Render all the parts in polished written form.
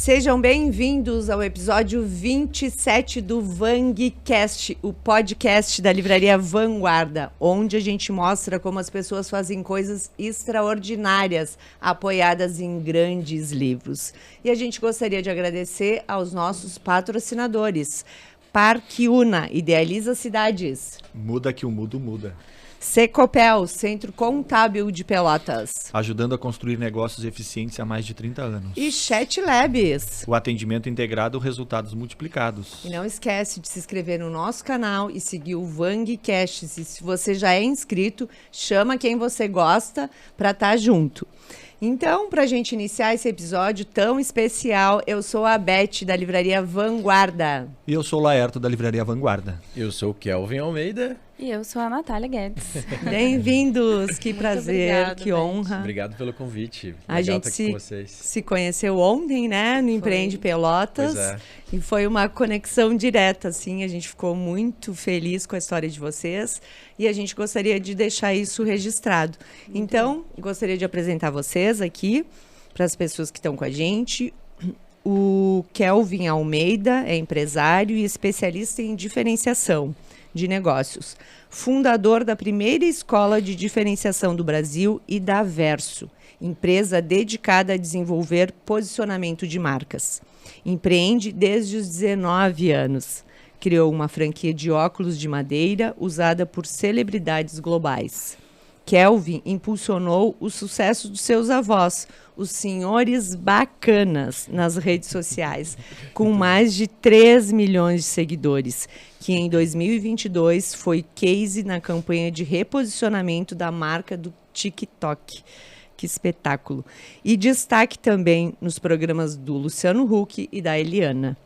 Sejam bem-vindos ao episódio 27 do VangCast, o podcast da livraria Vanguarda, onde a gente mostra como as pessoas fazem coisas extraordinárias, apoiadas em grandes livros. E a gente gostaria de agradecer aos nossos patrocinadores. Parque Una, idealiza cidades. Muda que o mundo muda. Secopel, Centro Contábil de Pelotas. Ajudando a construir negócios eficientes há mais de 30 anos. E Chat Labs. O atendimento integrado, resultados multiplicados. E não esquece de se inscrever no nosso canal e seguir o VangCast. E se você já é inscrito, chama quem você gosta para estar junto. Então, para a gente iniciar esse episódio tão especial, eu sou a Beth, da livraria Vanguarda. E eu sou o Laerto, da livraria Vanguarda. Eu sou o Kelvin Almeida. E eu sou a Natália Guedes. Bem-vindos, que prazer, obrigado, que honra. Obrigado pelo convite. A Legal gente estar aqui com vocês. se conheceu ontem, né, no Empreende Pelotas. Pois é. E foi uma conexão direta, assim, a gente ficou muito feliz com a história de vocês e a gente gostaria de deixar isso registrado. Então, gostaria de apresentar vocês aqui, para as pessoas que estão com a gente. O Kelvin Almeida é empresário e especialista em diferenciação de negócios, fundador da primeira escola de diferenciação do Brasil e da Verso, empresa dedicada a desenvolver posicionamento de marcas. Empreende desde os 19 anos. Criou uma franquia de óculos de madeira usada por celebridades globais. Kelvin impulsionou o sucesso dos seus avós, os senhores bacanas, nas redes sociais, com mais de 3 milhões de seguidores, que em 2022 foi case na campanha de reposicionamento da marca do TikTok. Que espetáculo! E destaque também nos programas do Luciano Huck e da Eliana.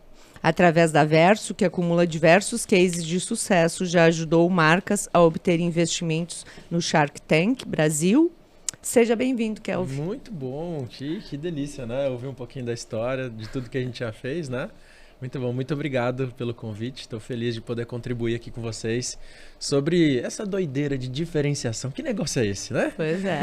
Através da Verso, que acumula diversos cases de sucesso, já ajudou marcas a obter investimentos no Shark Tank Brasil. Seja bem-vindo, Kelvin. Muito bom, que delícia, né? Ouvir um pouquinho da história, de tudo que a gente já fez, né? Muito bom, muito obrigado pelo convite. Estou feliz de poder contribuir aqui com vocês sobre essa doideira de diferenciação. Que negócio é esse, né? Pois é.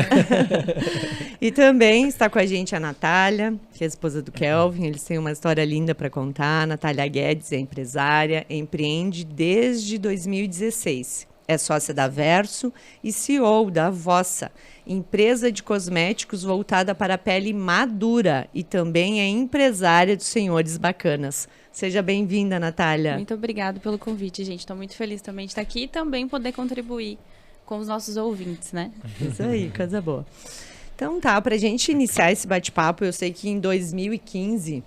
E também está com a gente a Natália, que é a esposa do Kelvin. Eles têm uma história linda para contar. A Natália Guedes é empresária, empreende desde 2016. É sócia da Verso e CEO da Vossa, empresa de cosméticos voltada para a pele madura, e também é empresária dos senhores bacanas. Seja bem-vinda, Natália. Muito obrigada pelo convite, gente. Estou muito feliz também de estar aqui e também poder contribuir com os nossos ouvintes, né? Isso aí, coisa boa. Então tá, para a gente iniciar esse bate-papo, eu sei que em 2015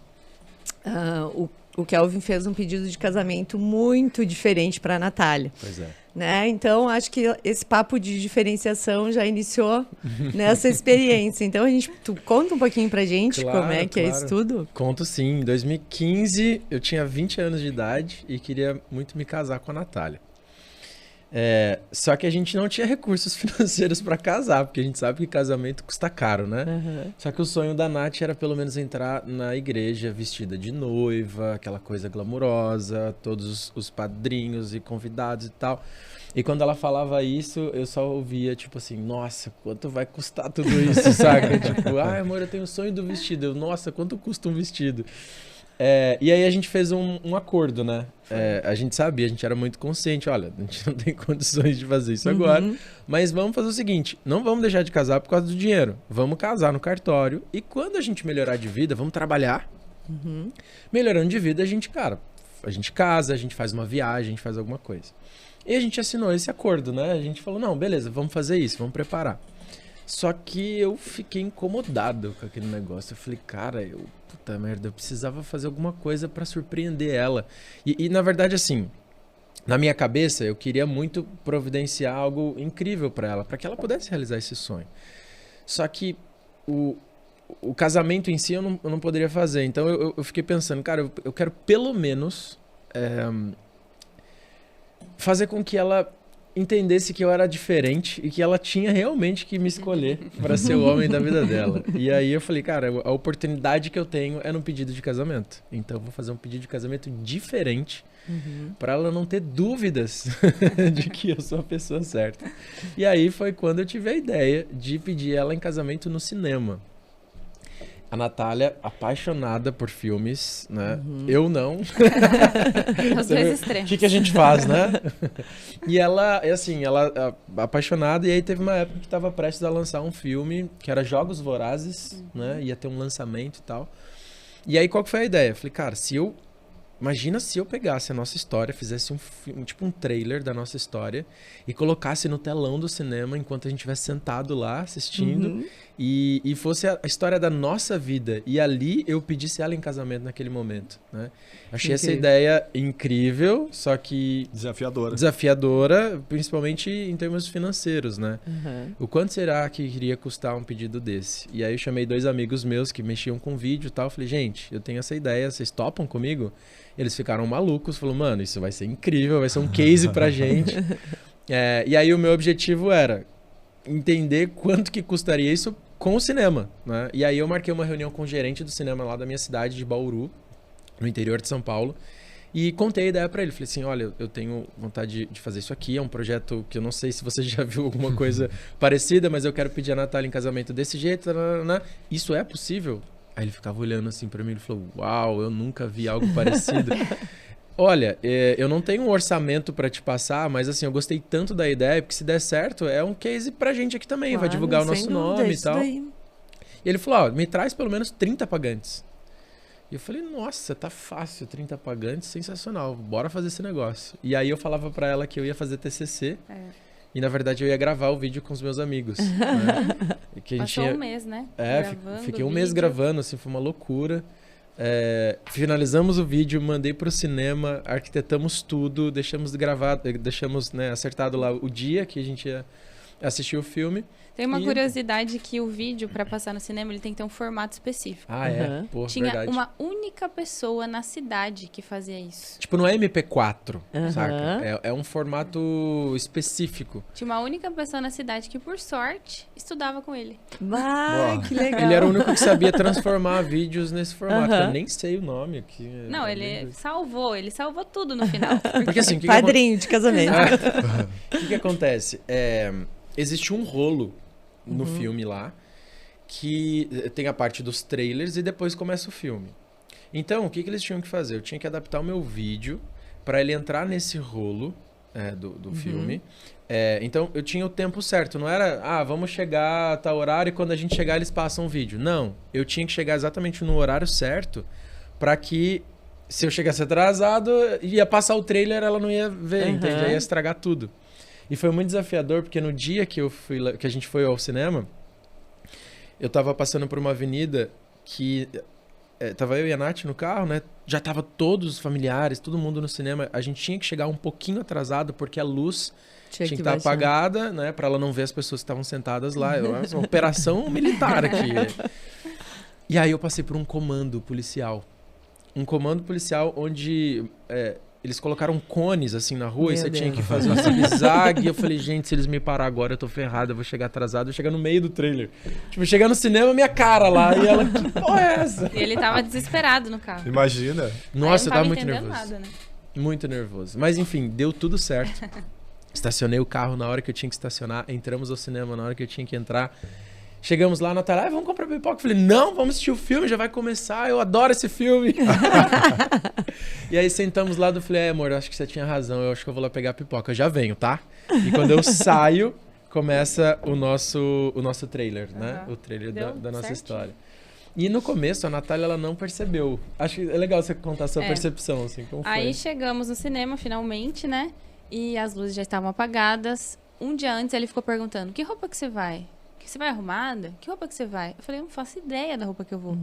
o Kelvin fez um pedido de casamento muito diferente para a Natália. Pois é. Né? Então, acho que esse papo de diferenciação já iniciou nessa experiência. Então, tu conta um pouquinho pra gente como é que é isso tudo? Conto sim. Em 2015, eu tinha 20 anos de idade e queria muito me casar com a Natália. Só que a gente não tinha recursos financeiros para casar, porque a gente sabe que casamento custa caro, né? Uhum. Só que o sonho da Nath era pelo menos entrar na igreja vestida de noiva, aquela coisa glamurosa, todos os padrinhos e convidados e tal. E quando ela falava isso, eu só ouvia, tipo assim, nossa, quanto vai custar tudo isso, saca? Tipo, amor, eu tenho o sonho do vestido. Nossa, quanto custa um vestido? E aí a gente fez um acordo, né? A gente sabia, a gente era muito consciente. Olha, a gente não tem condições de fazer isso agora, mas vamos fazer o seguinte, não vamos deixar de casar por causa do dinheiro. Vamos casar no cartório e quando a gente melhorar de vida, vamos trabalhar. Melhorando de vida, a gente casa, a gente faz uma viagem, a gente faz alguma coisa. E a gente assinou esse acordo, né? A gente falou, não, beleza, vamos fazer isso, vamos preparar. Só que eu fiquei incomodado com aquele negócio. Eu falei, cara, puta merda, eu precisava fazer alguma coisa pra surpreender ela. E na verdade, assim, na minha cabeça, eu queria muito providenciar algo incrível pra ela, pra que ela pudesse realizar esse sonho. Só que o casamento em si eu não poderia fazer. Então eu fiquei pensando, cara, eu quero pelo menos fazer com que ela entendesse que eu era diferente e que ela tinha realmente que me escolher para ser o homem da vida dela. E aí eu falei, cara, a oportunidade que eu tenho é no pedido de casamento. Então eu vou fazer um pedido de casamento diferente para ela não ter dúvidas de que eu sou a pessoa certa. E aí foi quando eu tive a ideia de pedir ela em casamento no cinema. A Natália, apaixonada por filmes, né? Eu não. Os dois extremos. O que a gente faz, né? E ela, assim, apaixonada, e aí teve uma época que tava prestes a lançar um filme, que era Jogos Vorazes, né? Ia ter um lançamento e tal. E aí, qual que foi a ideia? Eu falei, cara, imagina se eu pegasse a nossa história, fizesse um filme, tipo um trailer da nossa história e colocasse no telão do cinema enquanto a gente estivesse sentado lá assistindo e fosse a história da nossa vida. E ali eu pedisse ela em casamento naquele momento, né? Achei essa ideia incrível, só que... Desafiadora, principalmente em termos financeiros, né? O quanto será que iria custar um pedido desse? E aí eu chamei 2 amigos meus que mexiam com vídeo e tal. Falei, gente, eu tenho essa ideia, vocês topam comigo? Eles ficaram malucos, falaram, mano, isso vai ser incrível, vai ser um case pra gente. E aí o meu objetivo era entender quanto que custaria isso com o cinema, né? E aí eu marquei uma reunião com o gerente do cinema lá da minha cidade, de Bauru, no interior de São Paulo, e contei a ideia pra ele. Falei assim, olha, eu tenho vontade de fazer isso aqui, é um projeto que eu não sei se você já viu alguma coisa parecida, mas eu quero pedir a Natália em casamento desse jeito, isso é possível? Aí ele ficava olhando assim pra mim e falou, uau, eu nunca vi algo parecido. Olha, eu não tenho um orçamento pra te passar, mas assim, eu gostei tanto da ideia, porque se der certo, é um case pra gente aqui também, vai divulgar o nosso nome e tal. Daí. E ele falou, me traz pelo menos 30 pagantes. E eu falei, nossa, tá fácil, 30 pagantes, sensacional, bora fazer esse negócio. E aí eu falava pra ela que eu ia fazer TCC. E na verdade eu ia gravar o vídeo com os meus amigos. Né? Que a gente Passou um mês, né? Fiquei um mês gravando, assim, foi uma loucura. Finalizamos o vídeo, mandei pro cinema, arquitetamos tudo, deixamos acertado lá o dia que a gente ia assistir o filme. Tem uma curiosidade que o vídeo, para passar no cinema, ele tem que ter um formato específico. Pô, Tinha verdade. uma única pessoa na cidade que fazia isso. Tipo, não é MP4, saca? É um formato específico. Tinha uma única pessoa na cidade que, por sorte, estudava com ele. Que legal. Ele era o único que sabia transformar vídeos nesse formato. Eu nem sei o nome aqui. Não, ele salvou tudo no final. Porque assim, Padrinho de casamento. O que acontece? Existe um rolo no filme lá, que tem a parte dos trailers e depois começa o filme. Então, o que eles tinham que fazer? Eu tinha que adaptar o meu vídeo para ele entrar nesse rolo do filme. Então, eu tinha o tempo certo. Não era, vamos chegar a tal horário e quando a gente chegar eles passam o vídeo. Não, eu tinha que chegar exatamente no horário certo para que, se eu chegasse atrasado, ia passar o trailer, ela não ia ver, entende? Já ia estragar tudo. E foi muito desafiador, porque no dia que a gente foi ao cinema, eu tava passando por uma avenida que... tava eu e a Nath no carro, né? Já tava todos os familiares, todo mundo no cinema. A gente tinha que chegar um pouquinho atrasado, porque a luz tinha que estar apagada, né? Pra ela não ver as pessoas que estavam sentadas lá. Uma operação militar aqui. E aí eu passei por um comando policial. Um comando policial onde... eles colocaram cones assim na rua e você tinha que fazer um zigue-zague. E eu falei, gente, se eles me parar agora, eu tô ferrado, eu vou chegar atrasado, eu vou chegar no meio do trailer. Tipo, chegar no cinema, minha cara lá. E ela, que porra é essa? E ele tava desesperado no carro. Imagina. Nossa, eu tava muito entendendo nervoso. nada, né? Muito nervoso. Mas enfim, deu tudo certo. Estacionei o carro na hora que eu tinha que estacionar. Entramos ao cinema na hora que eu tinha que entrar. Chegamos lá, Natália, vamos comprar pipoca. Eu falei, não, vamos assistir o filme, já vai começar, eu adoro esse filme. E aí sentamos lá, eu falei, amor, acho que você tinha razão, eu acho que eu vou lá pegar a pipoca, eu já venho, tá? E quando eu saio, começa o nosso trailer, né? O trailer da nossa história. E no começo, a Natália, ela não percebeu. Acho que é legal você contar a sua percepção, assim, como foi. Aí chegamos no cinema, finalmente, né? E as luzes já estavam apagadas. Um dia antes, ele ficou perguntando, que roupa que você vai? Você vai arrumada? Que roupa que você vai? Eu falei, eu não faço ideia da roupa que eu vou.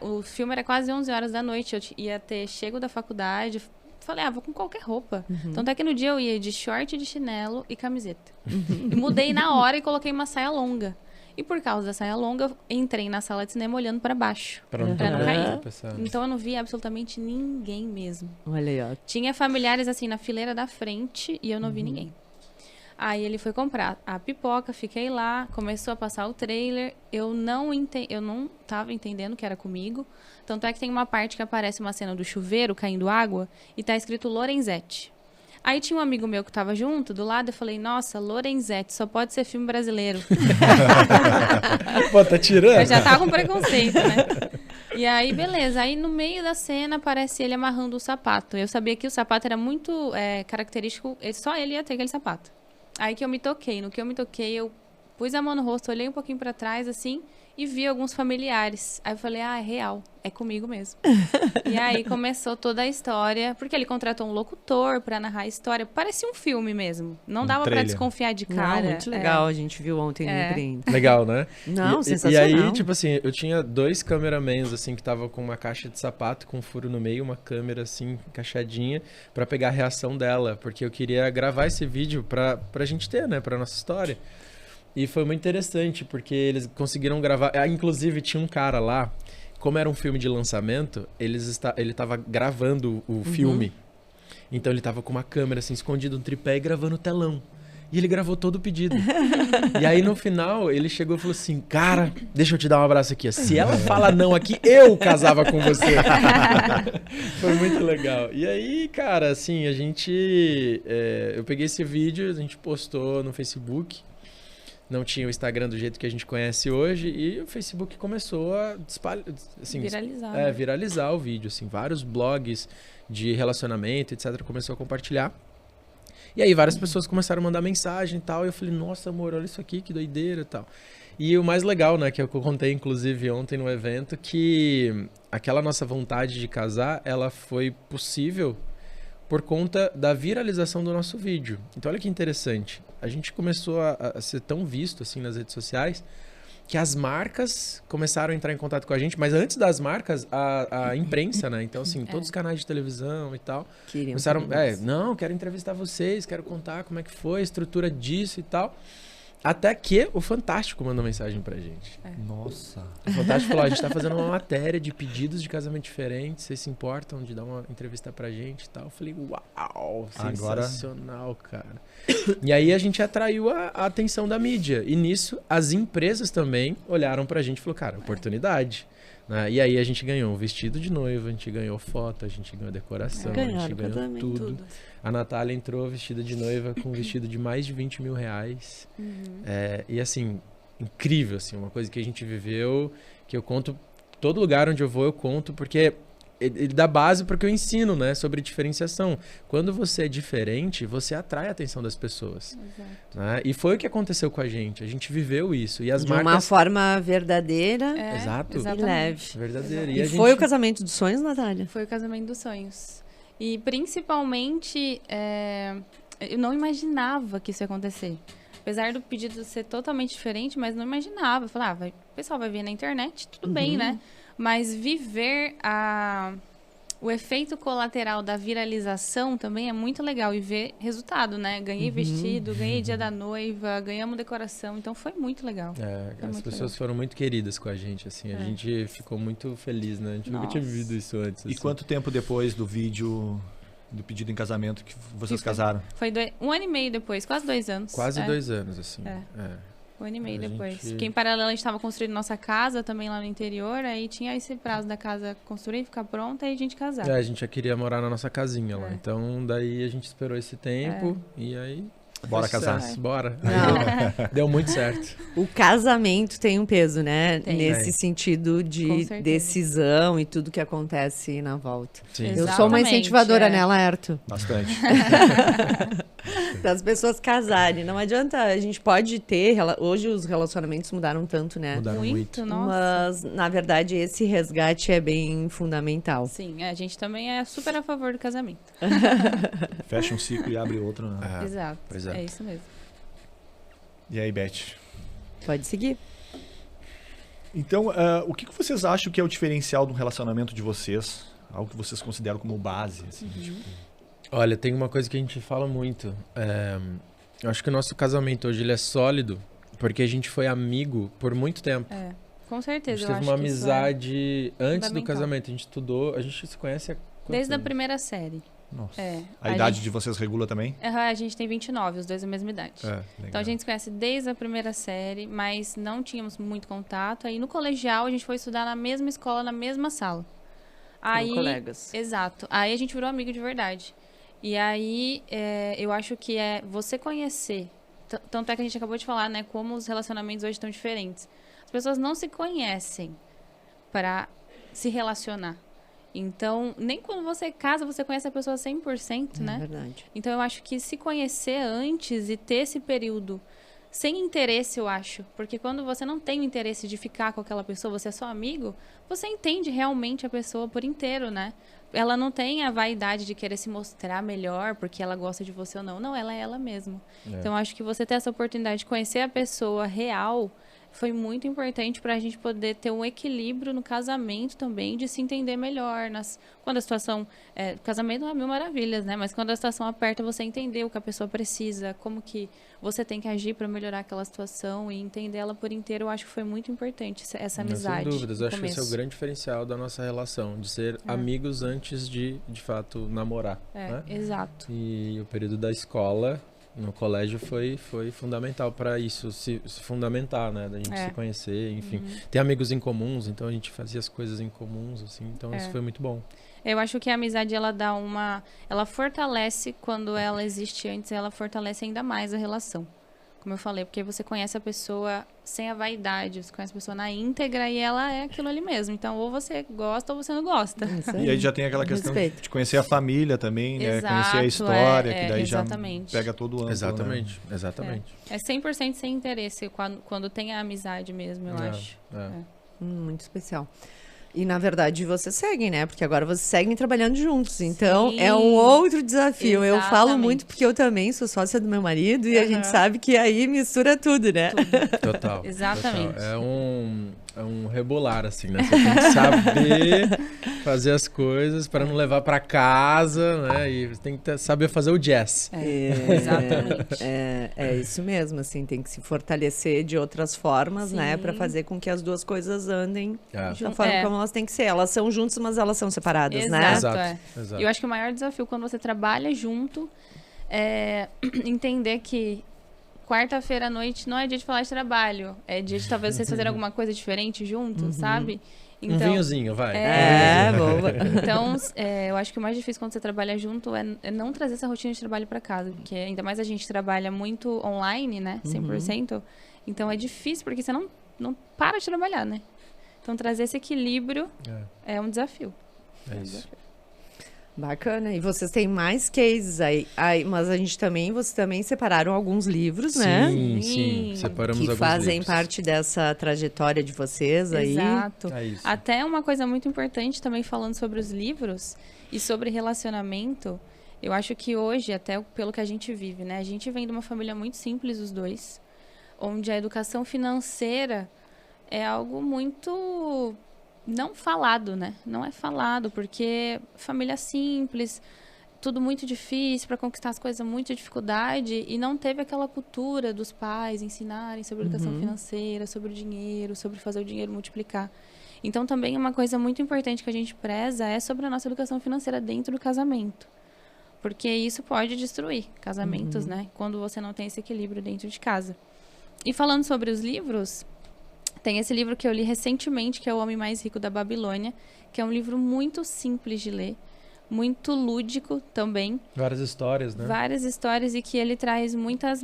O filme era quase 11 horas da noite. Eu ia ter chego da faculdade. Falei, vou com qualquer roupa. Então, até que no dia eu ia de short, de chinelo e camiseta. E mudei na hora e coloquei uma saia longa. E por causa da saia longa, eu entrei na sala de cinema olhando pra baixo. Pra não cair. Então, eu não vi absolutamente ninguém mesmo. Olha aí, ó. Tinha familiares, assim, na fileira da frente e eu não vi ninguém. Aí ele foi comprar a pipoca, fiquei lá, começou a passar o trailer, eu não tava entendendo que era comigo, tanto é que tem uma parte que aparece uma cena do chuveiro caindo água e tá escrito Lorenzetti. Aí tinha um amigo meu que tava junto, do lado, eu falei, nossa, Lorenzetti, só pode ser filme brasileiro. Pô, tá tirando? Eu já tava com preconceito, né? E aí, beleza. Aí, no meio da cena, aparece ele amarrando o sapato. Eu sabia que o sapato era muito característico, só ele ia ter aquele sapato. Aí que eu me toquei. No que eu me toquei, eu pus a mão no rosto, olhei um pouquinho pra trás, assim, e vi alguns familiares. Aí eu falei, é real, é comigo mesmo. E aí começou toda a história, porque ele contratou um locutor pra narrar a história. Parecia um filme mesmo. Não dava pra trailer. desconfiar de cara. Não, muito legal, a gente viu ontem no Brinde. Legal, né? Não, E sensacional. aí, tipo assim, eu tinha 2 cameramans, assim, que tava com uma caixa de sapato com um furo no meio, uma câmera, assim, encaixadinha, pra pegar a reação dela, porque eu queria gravar esse vídeo pra gente ter, né, pra nossa história. E foi muito interessante, porque eles conseguiram gravar... inclusive, tinha um cara lá, como era um filme de lançamento, ele tava gravando o filme. Então, ele tava com uma câmera, assim, escondida no tripé e gravando o telão. E ele gravou todo o pedido. E aí, no final, ele chegou e falou assim, cara, deixa eu te dar um abraço aqui. Se ela fala não aqui, eu casava com você. Foi muito legal. E aí, cara, assim, a gente... eu peguei esse vídeo, a gente postou no Facebook. Não tinha o Instagram do jeito que a gente conhece hoje. E o Facebook começou a assim, Viralizar. Né? Viralizar o vídeo. Assim, vários blogs de relacionamento, etc. começou a compartilhar. E aí várias pessoas começaram a mandar mensagem e tal. E eu falei, nossa, amor, olha isso aqui, que doideira e tal. E o mais legal, né, que eu contei inclusive ontem no evento, que aquela nossa vontade de casar, ela foi possível por conta da viralização do nosso vídeo. Então olha que interessante. A gente começou a ser tão visto assim nas redes sociais que as marcas começaram a entrar em contato com a gente, mas antes das marcas, a imprensa, né? Então, assim, todos os canais de televisão e tal começaram, não, quero entrevistar vocês, quero contar como é que foi a estrutura disso e tal. Até que o Fantástico mandou mensagem pra gente. Nossa. O Fantástico falou, a gente tá fazendo uma matéria de pedidos de casamento diferentes, vocês se importam de dar uma entrevista pra gente e tal? Eu falei, uau, sensacional, cara. E aí a gente atraiu a atenção da mídia. E nisso, as empresas também olharam pra gente e falaram, cara, oportunidade. Né? E aí a gente ganhou um vestido de noiva, a gente ganhou foto, a gente ganhou decoração, a gente ganhou tudo. A Natália entrou vestida de noiva com um vestido de mais de 20 mil reais. E assim, incrível, assim, uma coisa que a gente viveu, que eu conto, todo lugar onde eu vou eu conto, porque ele dá base para o que eu ensino, né, sobre diferenciação. Quando você é diferente, você atrai a atenção das pessoas. Né? E foi o que aconteceu com a gente viveu isso. E as de marcas... uma forma verdadeira Exato. e leve. Verdadeira. E foi o casamento dos sonhos, Natália? Foi o casamento dos sonhos. E principalmente, eu não imaginava que isso ia acontecer. Apesar do pedido ser totalmente diferente, mas não imaginava. Eu falei, o pessoal vai ver na internet, tudo bem, né? Mas viver o efeito colateral da viralização também é muito legal. E ver resultado, né? Ganhei vestido, ganhei dia da noiva, ganhamos decoração. Então foi muito legal. As pessoas foram muito queridas com a gente, assim. A gente ficou muito feliz, né? A gente nunca tinha vivido isso antes. E assim. quanto tempo depois do vídeo do pedido em casamento que vocês casaram? Foi 1 ano e meio depois, quase 2 anos. Quase 2 anos, assim. 1 ano e meio depois. Porque em paralelo a gente estava construindo nossa casa também lá no interior, aí tinha esse prazo da casa construir, ficar pronta e a gente casar. A gente já queria morar na nossa casinha lá. Então, daí a gente esperou esse tempo e aí... Bora casar. Bora. Não. Deu muito certo. O casamento tem um peso, né? Tem. Nesse sentido de decisão e tudo que acontece na volta. Sim. Eu sou uma incentivadora nela, Erto. Bastante. Das pessoas casarem. Não adianta, a gente pode ter... Hoje os relacionamentos mudaram tanto, né? Mudaram muito. Nossa. Mas, na verdade, esse resgate é bem fundamental. Sim, a gente também é super a favor do casamento. Fecha um ciclo e abre outro. Né? Exato. Pois é. É isso mesmo. E aí, Beth? Pode seguir. Então, o que vocês acham que é o diferencial do relacionamento de vocês? Algo que vocês consideram como base? Assim, tipo... Olha, tem uma coisa que a gente fala muito. Eu acho que o nosso casamento hoje ele é sólido porque a gente foi amigo por muito tempo. Com certeza. A gente teve uma amizade antes do casamento. A gente estudou, a gente se conhece há desde a primeira série. Nossa. A idade gente... de vocês regula também? A gente tem 29, os dois a mesma idade. Então a gente se conhece desde a primeira série, mas não tínhamos muito contato. Aí no colegial a gente foi estudar na mesma escola, na mesma sala. Aí, colegas. Exato. Aí a gente virou amigo de verdade. E aí, eu acho que é você conhecer. Tanto é que a gente acabou de falar, né? Como os relacionamentos hoje estão diferentes. As pessoas não se conhecem para se relacionar. Então, nem quando você casa, você conhece a pessoa 100%, né? É verdade. Então, eu acho que se conhecer antes e ter esse período sem interesse, eu acho. Porque quando você não tem o interesse de ficar com aquela pessoa, você é só amigo, você entende realmente a pessoa por inteiro, né? Ela não tem a vaidade de querer se mostrar melhor porque ela gosta de você ou não. Não, ela é ela mesma. Então, eu acho que você ter essa oportunidade de conhecer a pessoa real foi muito importante para a gente poder ter um equilíbrio no casamento também, de se entender melhor. Quando a situação... casamento não é mil maravilhas, né? Mas quando a situação aperta, você entender o que a pessoa precisa, como que você tem que agir para melhorar aquela situação e entender ela por inteiro. Eu acho que foi muito importante essa amizade. Sem dúvidas, eu acho que esse é o começo. grande diferencial da nossa relação, de ser amigos antes de fato, namorar. Né? Exato. E o período da escola... No colégio foi fundamental para isso, se fundamentar, né? Da gente se conhecer, enfim. Ter amigos em comuns, então a gente fazia as coisas em comuns, assim. Então isso foi muito bom. Eu acho que a amizade, ela fortalece quando ela existe antes, ela fortalece ainda mais a relação. Como eu falei, porque você conhece a pessoa sem a vaidade, você conhece a pessoa na íntegra e ela é aquilo ali mesmo. Então, ou você gosta ou você não gosta. E aí já tem aquela questão de conhecer a família também, né? Exato, Conhecer a história, que daí exatamente. já pega todo o ângulo. Exatamente, né? Exatamente. É 100% sem interesse quando tem a amizade mesmo, eu acho. Muito especial. E, na verdade, vocês seguem, né? Porque agora vocês seguem trabalhando juntos. Então, Sim, é um outro desafio. exatamente. Eu falo muito porque eu também sou sócia do meu marido e a gente sabe que aí mistura tudo, né? Total. Exatamente. Total. É um rebolar, assim, né? Você tem que saber fazer as coisas para não levar para casa, né? E você tem que saber fazer o jazz. Exatamente. É isso mesmo, assim. Tem que se fortalecer de outras formas, né? Sim. Para fazer com que as duas coisas andem da Junto- forma como elas têm que ser. Elas são juntas, mas elas são separadas, né? Exato. Exato. Eu acho que o maior desafio quando você trabalha junto é entender que quarta-feira à noite não é dia de falar de trabalho. É dia de talvez vocês fazerem alguma coisa diferente junto, sabe? Um vinhozinho, vai. Boa. Então, eu acho que o mais difícil quando você trabalha junto é não trazer essa rotina de trabalho para casa. Porque ainda mais a gente trabalha muito online, né? 100%. Então, é difícil porque você não para de trabalhar, né? Então, trazer esse equilíbrio é um desafio. É isso. Bacana. E vocês têm mais cases aí. Mas vocês também separaram alguns livros, né? Sim. Separamos Que alguns fazem livros. parte dessa trajetória de vocês aí. Exato. É isso. Até uma coisa muito importante também falando sobre os livros e sobre relacionamento, eu acho que hoje, até pelo que a gente vive, né? A gente vem de uma família muito simples, os dois, onde a educação financeira é algo muito não falado, né? Não é falado, porque família simples, tudo muito difícil, para conquistar as coisas, muita dificuldade, e não teve aquela cultura dos pais ensinarem sobre educação financeira, sobre o dinheiro, sobre fazer o dinheiro multiplicar. Então, também uma coisa muito importante que a gente preza é sobre a nossa educação financeira dentro do casamento. Porque isso pode destruir casamentos, né? Quando você não tem esse equilíbrio dentro de casa. E falando sobre os livros, tem esse livro que eu li recentemente, que é O Homem Mais Rico da Babilônia, que é um livro muito simples de ler, muito lúdico também. Várias histórias, né? Várias histórias e que ele traz muitas...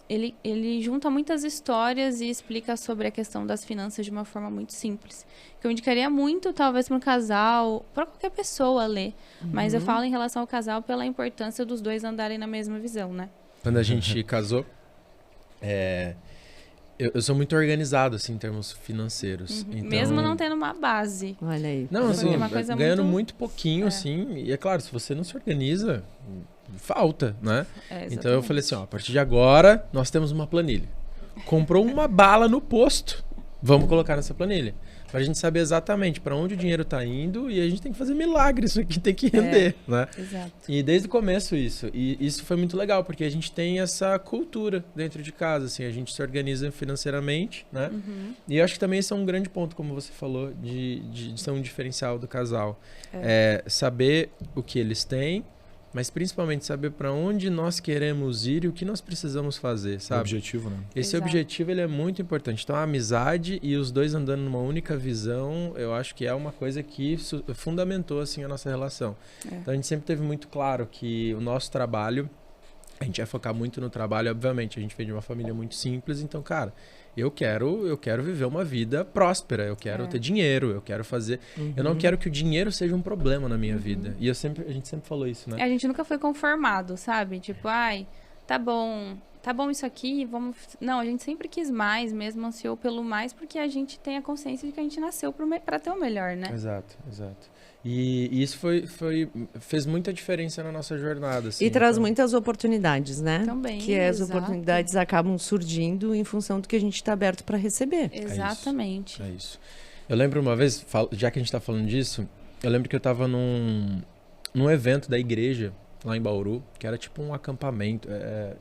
Ele junta muitas histórias e explica sobre a questão das finanças de uma forma muito simples. Que eu indicaria muito, talvez, para um casal, para qualquer pessoa ler. Mas eu falo em relação ao casal pela importância dos dois andarem na mesma visão, né? Quando a gente casou, eu sou muito organizado, assim, em termos financeiros. Então... Mesmo não tendo uma base. Olha aí. Não, assim, uma coisa ganhando muito- muito pouquinho, assim. E é claro, se você não se organiza, falta, né? Então eu falei assim, ó, a partir de agora, nós temos uma planilha. Comprou uma bala no posto, vamos colocar nessa planilha. Pra gente saber exatamente para onde o dinheiro tá indo e a gente tem que fazer milagre, isso aqui tem que render, né? Exato. E desde o começo isso. E isso foi muito legal, porque a gente tem essa cultura dentro de casa, assim, a gente se organiza financeiramente, né? E eu acho que também esse é um grande ponto, como você falou, de ser um diferencial do casal. É saber o que eles têm, mas principalmente saber para onde nós queremos ir e o que nós precisamos fazer, O sabe? objetivo, né? Esse Exato. objetivo ele é muito importante. Então a amizade e os dois andando numa única visão, eu acho que é uma coisa que fundamentou assim a nossa relação. É. Então a gente sempre teve muito claro que o nosso trabalho, a gente ia focar muito no trabalho, obviamente. A gente vem de uma família muito simples, então, cara, eu quero viver uma vida próspera, eu quero ter dinheiro, eu quero fazer. Eu não quero que o dinheiro seja um problema na minha vida. E a gente sempre falou isso, né? A gente nunca foi conformado, sabe? Tipo, ai, tá bom isso aqui, vamos... Não, a gente sempre quis mais, mesmo ansiou pelo mais, porque a gente tem a consciência de que a gente nasceu pra ter o melhor, né? Exato. E isso fez muita diferença na nossa jornada. Assim, E traz então- muitas oportunidades, né? Também, Que as exato. oportunidades acabam surgindo em função do que a gente está aberto para receber. Exatamente. É isso. Eu lembro uma vez, já que a gente tá falando disso, eu lembro que eu tava num evento da igreja, lá em Bauru, que era tipo um acampamento,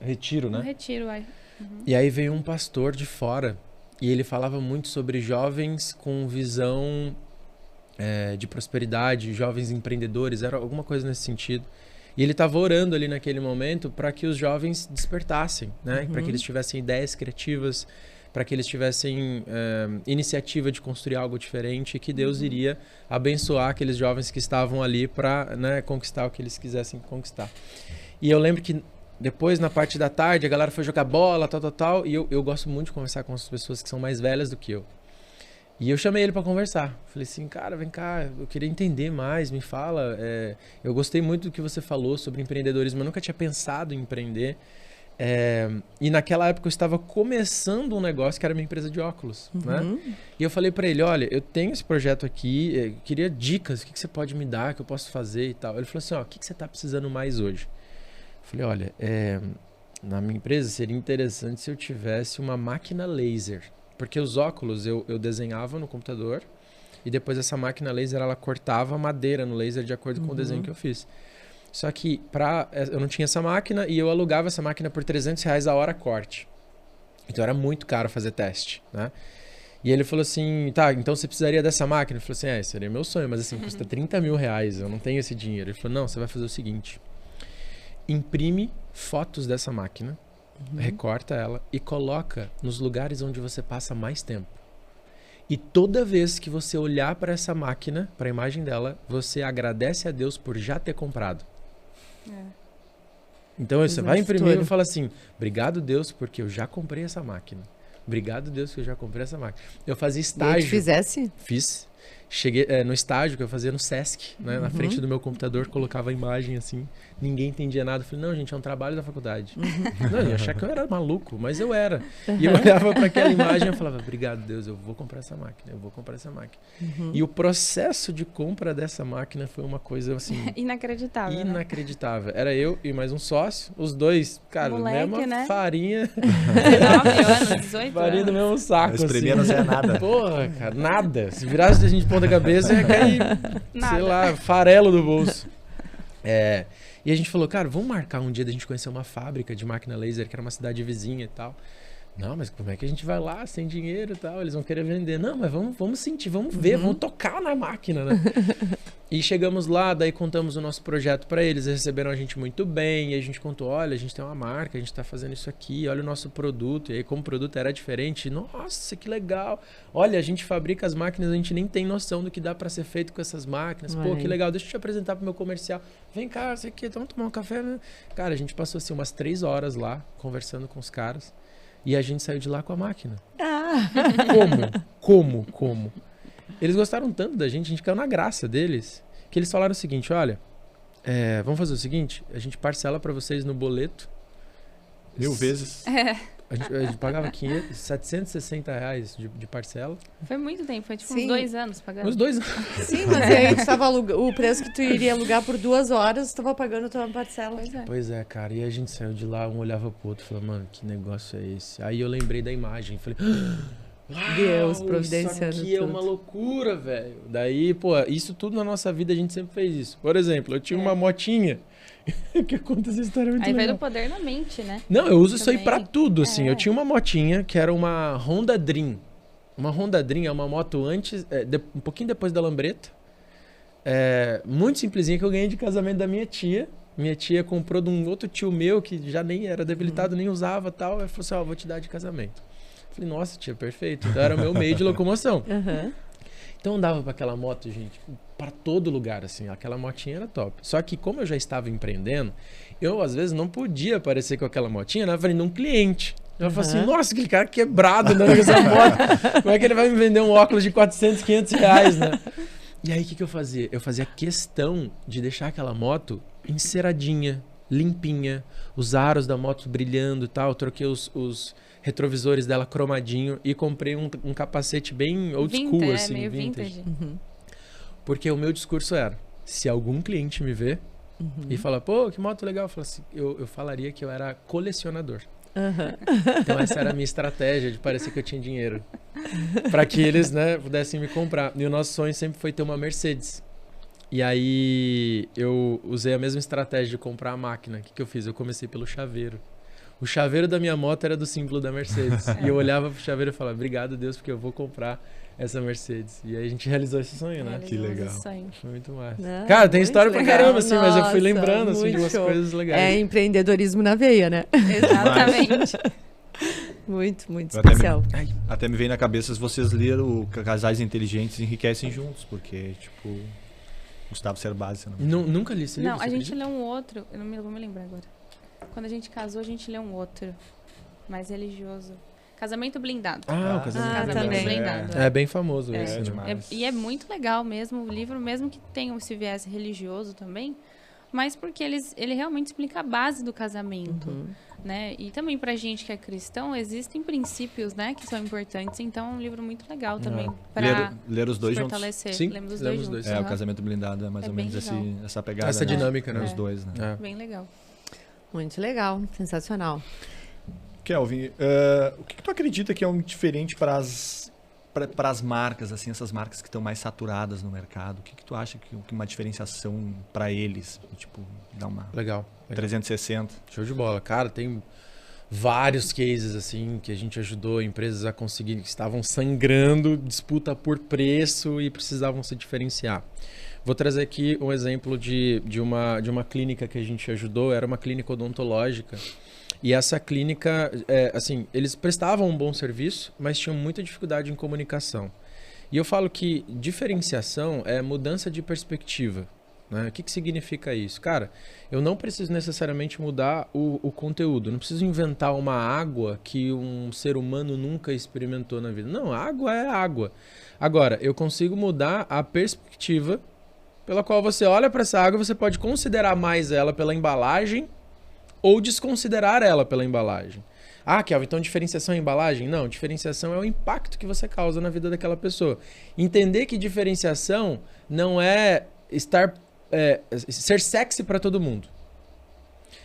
retiro, Um né? retiro, ai. E aí veio um pastor de fora e ele falava muito sobre jovens com visão de prosperidade, jovens empreendedores, era alguma coisa nesse sentido. E ele estava orando ali naquele momento para que os jovens despertassem, né? Para que eles tivessem ideias criativas, para que eles tivessem iniciativa de construir algo diferente e que Deus iria abençoar aqueles jovens que estavam ali para, né, conquistar o que eles quisessem conquistar. E eu lembro que depois, na parte da tarde, a galera foi jogar bola, tal, e eu gosto muito de conversar com as pessoas que são mais velhas do que eu. E eu chamei ele para conversar. Falei assim, cara, vem cá, eu queria entender mais, me fala. Eu gostei muito do que você falou sobre empreendedorismo, eu nunca tinha pensado em empreender. E naquela época eu estava começando um negócio que era minha empresa de óculos, né? E eu falei para ele, olha, eu tenho esse projeto aqui, queria dicas, o que você pode me dar, que eu posso fazer e tal. Ele falou assim, ó, o que você está precisando mais hoje? Eu falei, olha, na minha empresa seria interessante se eu tivesse uma máquina laser. Porque os óculos eu desenhava no computador e depois essa máquina laser ela cortava madeira no laser de acordo com o desenho que eu fiz. Só que eu não tinha essa máquina e eu alugava essa máquina por R$300 a hora corte. Então era muito caro fazer teste, né? E ele falou assim, tá, então você precisaria dessa máquina? Eu falei assim, seria meu sonho, mas assim, custa R$30 mil, eu não tenho esse dinheiro. Ele falou, não, você vai fazer o seguinte, imprime fotos dessa máquina, recorta ela e coloca nos lugares onde você passa mais tempo. E toda vez que você olhar para essa máquina, para a imagem dela, você agradece a Deus por já ter comprado. Então você vai imprimir e fala assim, obrigado Deus porque eu já comprei essa máquina. Obrigado Deus que eu já comprei essa máquina. Eu fazia estágio. E fizesse? Fiz. Cheguei no estágio que eu fazia no Sesc, né? Na frente do meu computador, colocava a imagem assim, ninguém entendia nada. Eu falei, não, gente, é um trabalho da faculdade. Não, eu ia achar que eu era maluco, mas eu era. E eu olhava para aquela imagem e falava, obrigado Deus, eu vou comprar essa máquina, eu vou comprar essa máquina. E o processo de compra dessa máquina foi uma coisa assim... Inacreditável, né? Inacreditável. Era eu e mais um sócio, os dois, cara, Moleque, mesma né? farinha... 19 anos, 18 farinha do anos. mesmo saco, Mas primeiro não é nada. Porra, cara, nada. Se virasse a gente de ponta cabeça, ia cair, sei lá, farelo do bolso. E a gente falou, cara, vamos marcar um dia da gente conhecer uma fábrica de máquina laser, que era uma cidade vizinha e tal. Não, mas como é que a gente vai lá sem dinheiro e tal? Eles vão querer vender. Não, mas vamos sentir, vamos ver, vamos tocar na máquina, né? E chegamos lá, daí contamos o nosso projeto para eles, eles receberam a gente muito bem, e a gente contou, olha, a gente tem uma marca, a gente tá fazendo isso aqui, olha o nosso produto. E aí como o produto era diferente, nossa, que legal. Olha, a gente fabrica as máquinas, a gente nem tem noção do que dá para ser feito com essas máquinas. Pô, que legal, deixa eu te apresentar pro meu comercial. Vem cá, isso aqui, vamos tomar um café, né? Cara, a gente passou assim umas 3 horas lá, conversando com os caras. E a gente saiu de lá com a máquina. Como? Eles gostaram tanto da gente caiu na graça deles, que eles falaram o seguinte, olha, vamos fazer o seguinte, a gente parcela para vocês no boleto. 1000 vezes. A gente pagava R$760 de parcela. Foi muito tempo, foi tipo Sim. uns 2 anos pagando. Uns 2 anos. Sim, mas aí tu tava o preço que tu iria alugar por 2 horas, tu tava pagando a tua parcela. Pois é. Pois é, cara. E a gente saiu de lá, um olhava pro outro e falou, mano, que negócio é esse? Aí eu lembrei da imagem. Falei, Deus uau, providenciando isso aqui é tudo. uma loucura, velho. Daí, pô, isso tudo na nossa vida a gente sempre fez isso. Por exemplo, eu tinha uma motinha que conta essa história muito Aí veio legal. do poder na mente, né? Não, eu uso isso aí Também. pra tudo, assim. Eu tinha uma motinha que era uma Honda Dream. Uma Honda Dream é uma moto antes, um pouquinho depois da Lambretta. Muito simplesinha, que eu ganhei de casamento da minha tia. Minha tia comprou de um outro tio meu que já nem era debilitado, nem usava tal. Ela falou assim, ó, vou te dar de casamento. Falei, nossa, tia, perfeito. Então era o meu meio de locomoção. Então eu andava para aquela moto, gente, para todo lugar, assim. Aquela motinha era top. Só que como eu já estava empreendendo, eu às vezes não podia aparecer com aquela motinha na frente de um cliente. Eu falei assim, nossa, aquele cara quebrado andando com essa moto. Como é que ele vai me vender um óculos de 400, 500 reais, né? E aí o que eu fazia? Eu fazia questão de deixar aquela moto enceradinha, limpinha, os aros da moto brilhando e tal. Troquei os retrovisores dela cromadinho e comprei um capacete bem old school, assim, meio vintage. Porque o meu discurso era, se algum cliente me vê e fala, pô, que moto legal, eu falaria que eu era colecionador. Então essa era a minha estratégia de parecer que eu tinha dinheiro para que eles, né, pudessem me comprar. E o nosso sonho sempre foi ter uma Mercedes. E aí eu usei a mesma estratégia de comprar a máquina. O que eu fiz? Eu comecei pelo chaveiro. O chaveiro da minha moto era do símbolo da Mercedes. E eu olhava pro chaveiro e falava, obrigado Deus, porque eu vou comprar essa Mercedes. E aí a gente realizou esse sonho, né? Que legal. Foi muito massa. Não, cara, tem história legal. pra caramba, assim, mas eu fui Nossa, lembrando, assim, de muito umas show. coisas legais. É empreendedorismo na veia, né? Exatamente. Muito Eu especial. Até me veio na cabeça se vocês leram o Casais Inteligentes Enriquecem Juntos, porque, tipo, Gustavo Cerbasi. Nunca li esse livro, Não, você a gente acredita? leu um outro, eu não vou me lembrar agora. Quando a gente casou, a gente leu um outro, mais religioso. Casamento Blindado. Ah, o Casamento também. Blindado. É bem famoso É. esse, né? demais. E é muito legal mesmo o livro, mesmo que tenha esse viés religioso também, mas porque ele realmente explica a base do casamento, né? E também pra gente que é cristão, existem princípios, né, que são importantes, então é um livro muito legal também para Ler os dois juntos. fortalecer. Sim, Lemos os lemos dois os dois. juntos. É, o aham. Casamento Blindado é mais É ou bem menos legal. essa pegada. Essa dinâmica, né? Os dois, né? É. Bem legal. Muito legal, sensacional. Kelvin, o que tu acredita que é um diferente para as marcas, assim, essas marcas que estão mais saturadas no mercado? O que tu acha que uma diferenciação para eles, tipo, dá uma Legal. 360? Show de bola. Cara, tem vários cases assim que a gente ajudou empresas a conseguir, que estavam sangrando, disputa por preço e precisavam se diferenciar. Vou trazer aqui um exemplo de uma clínica que a gente ajudou, era uma clínica odontológica. E essa clínica, assim, eles prestavam um bom serviço, mas tinham muita dificuldade em comunicação. E eu falo que diferenciação é mudança de perspectiva. Né? O que significa isso? Cara, eu não preciso necessariamente mudar o conteúdo. Não preciso inventar uma água que um ser humano nunca experimentou na vida. Não, água é água. Agora, eu consigo mudar a perspectiva pela qual você olha para essa água, você pode considerar mais ela pela embalagem ou desconsiderar ela pela embalagem. Ah, Kelvin, então diferenciação é embalagem? Não, diferenciação é o impacto que você causa na vida daquela pessoa. Entender que diferenciação não é ser sexy para todo mundo.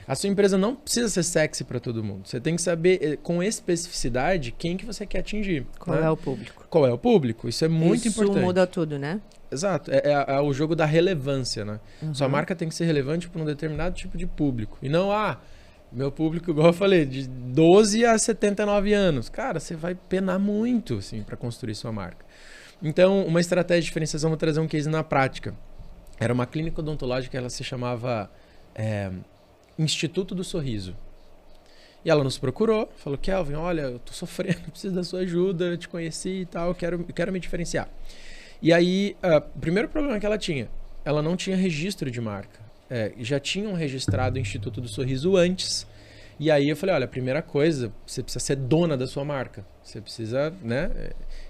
A sua empresa não precisa ser sexy para todo mundo. Você tem que saber com especificidade quem que você quer atingir. Qual né? é o público? Qual é o público? Isso é muito importante. Isso muda tudo, né? Exato, é o jogo da relevância, né? Sua marca tem que ser relevante para um determinado tipo de público. E não, meu público, igual eu falei, de 12 a 79 anos. Cara, você vai penar muito, assim, para construir sua marca. Então, uma estratégia de diferenciação, vou trazer um case na prática. Era uma clínica odontológica, ela se chamava Instituto do Sorriso. E ela nos procurou, falou, Kelvin, olha, eu tô sofrendo, preciso da sua ajuda, eu te conheci e tal, eu quero me diferenciar. E aí, o primeiro problema que ela não tinha registro de marca. Já tinham registrado o Instituto do Sorriso antes. E aí eu falei, olha, a primeira coisa, você precisa ser dona da sua marca. Você precisa, né?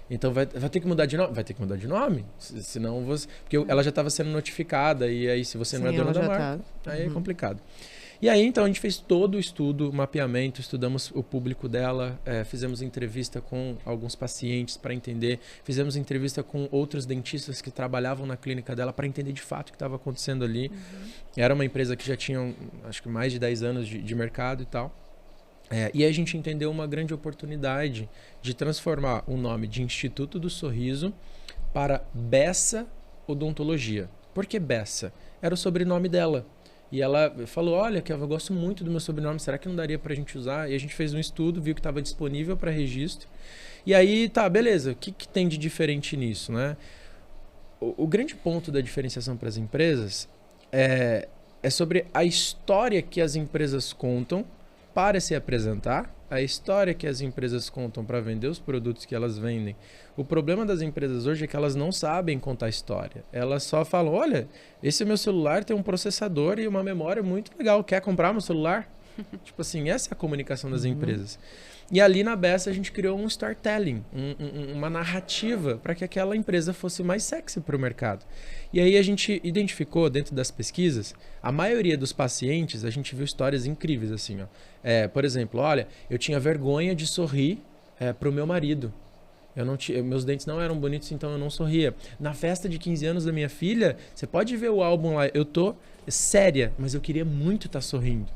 Então vai ter que mudar de nome? Vai ter que mudar de nome. Senão você... Porque ela já estava sendo notificada. E aí, se você não é dona da marca, aí é complicado. E aí, então, a gente fez todo o estudo, mapeamento, estudamos o público dela, fizemos entrevista com alguns pacientes para entender, fizemos entrevista com outros dentistas que trabalhavam na clínica dela para entender de fato o que estava acontecendo ali. Era uma empresa que já tinha, acho que mais de 10 anos de mercado e tal. E aí a gente entendeu uma grande oportunidade de transformar o nome de Instituto do Sorriso para Bessa Odontologia. Por que Bessa? Era o sobrenome dela. E ela falou, olha, que eu gosto muito do meu sobrenome, será que não daria pra gente usar? E a gente fez um estudo, viu que estava disponível para registro. E aí, tá, beleza, o que tem de diferente nisso, né? O grande ponto da diferenciação para as empresas é é sobre a história que as empresas contam para se apresentar, a história que as empresas contam para vender os produtos que elas vendem. O problema das empresas hoje é que elas não sabem contar história. Elas só falam, olha, esse meu celular tem um processador e uma memória muito legal. Quer comprar meu celular? Tipo assim, essa é a comunicação das empresas. E ali na Bessa a gente criou um storytelling, uma narrativa para que aquela empresa fosse mais sexy para o mercado. E aí a gente identificou dentro das pesquisas, a maioria dos pacientes, a gente viu histórias incríveis assim, ó. Por exemplo, olha, eu tinha vergonha de sorrir para o meu marido. Meus dentes não eram bonitos, então eu não sorria. Na festa de 15 anos da minha filha, você pode ver o álbum lá, eu tô séria, mas eu queria muito estar sorrindo.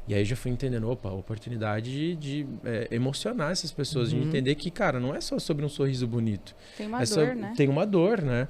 E aí já fui entendendo, opa, a oportunidade de emocionar essas pessoas, de entender que, cara, não é só sobre um sorriso bonito. Tem uma dor, né? Tem uma dor, né?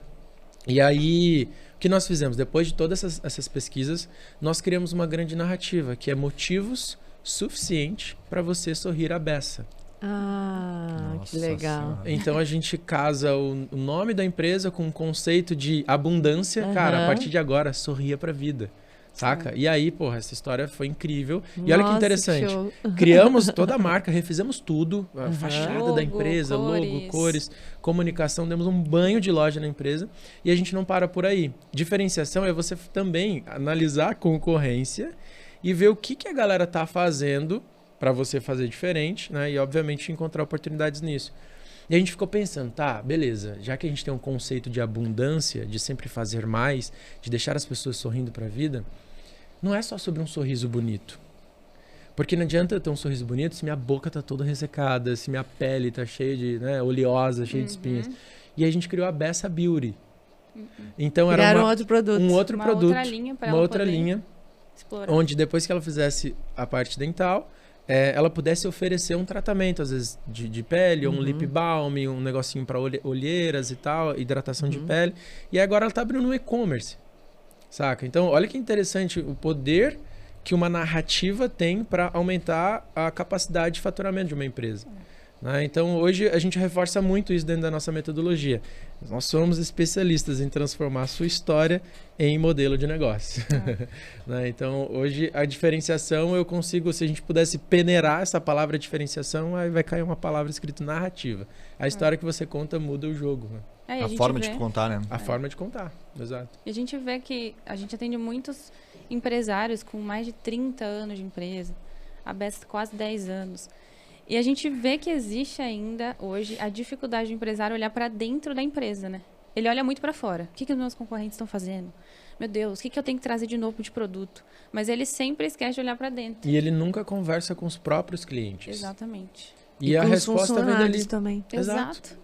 E aí, o que nós fizemos? Depois de todas essas pesquisas, nós criamos uma grande narrativa, que é motivos suficientes para você sorrir à beça. Nossa, que legal. Senhora. Então a gente casa o nome da empresa com o conceito de abundância. Cara, a partir de agora, sorria pra vida. Saca? E aí, porra, essa história foi incrível. E olha que interessante. Criamos toda a marca, refizemos tudo. A fachada Logo, da empresa, cores. logo, cores, comunicação. Demos um banho de loja na empresa. E a gente não para por aí. Diferenciação é você também analisar a concorrência e ver o que a galera tá fazendo para você fazer diferente, né? E, obviamente, encontrar oportunidades nisso. E a gente ficou pensando, tá, beleza, já que a gente tem um conceito de abundância, de sempre fazer mais, de deixar as pessoas sorrindo para a vida, não é só sobre um sorriso bonito. Porque não adianta eu ter um sorriso bonito se minha boca tá toda ressecada, se minha pele tá cheia de, né, oleosa, cheia de espinhas. E a gente criou a Bessa Beauty. Então Criaram era outro produto. um outro Uma produto, outra linha pra uma ela outra poder linha, explorar. onde depois que ela fizesse a parte dental, ela pudesse oferecer um tratamento, às vezes, de pele, ou um lip balm, um negocinho para olheiras e tal, hidratação de pele. E agora ela tá abrindo um e-commerce, saca? Então, olha que interessante o poder que uma narrativa tem para aumentar a capacidade de faturamento de uma empresa. Né? Então, hoje a gente reforça muito isso dentro da nossa metodologia. Nós somos especialistas em transformar a sua história em modelo de negócio. Né? Então, hoje a diferenciação eu consigo, se a gente pudesse peneirar essa palavra diferenciação, aí vai cair uma palavra escrita narrativa. A história que você conta muda o jogo. Né? A forma de contar, né? A forma de contar, exato. E a gente vê que a gente atende muitos empresários com mais de 30 anos de empresa, a Bessa quase 10 anos. E a gente vê que existe ainda, hoje, a dificuldade do empresário olhar para dentro da empresa, né? Ele olha muito para fora. O que os meus concorrentes estão fazendo? Meu Deus, o que eu tenho que trazer de novo de produto? Mas ele sempre esquece de olhar para dentro. E ele nunca conversa com os próprios clientes. Exatamente. E a com resposta vem dali. Também. Exato.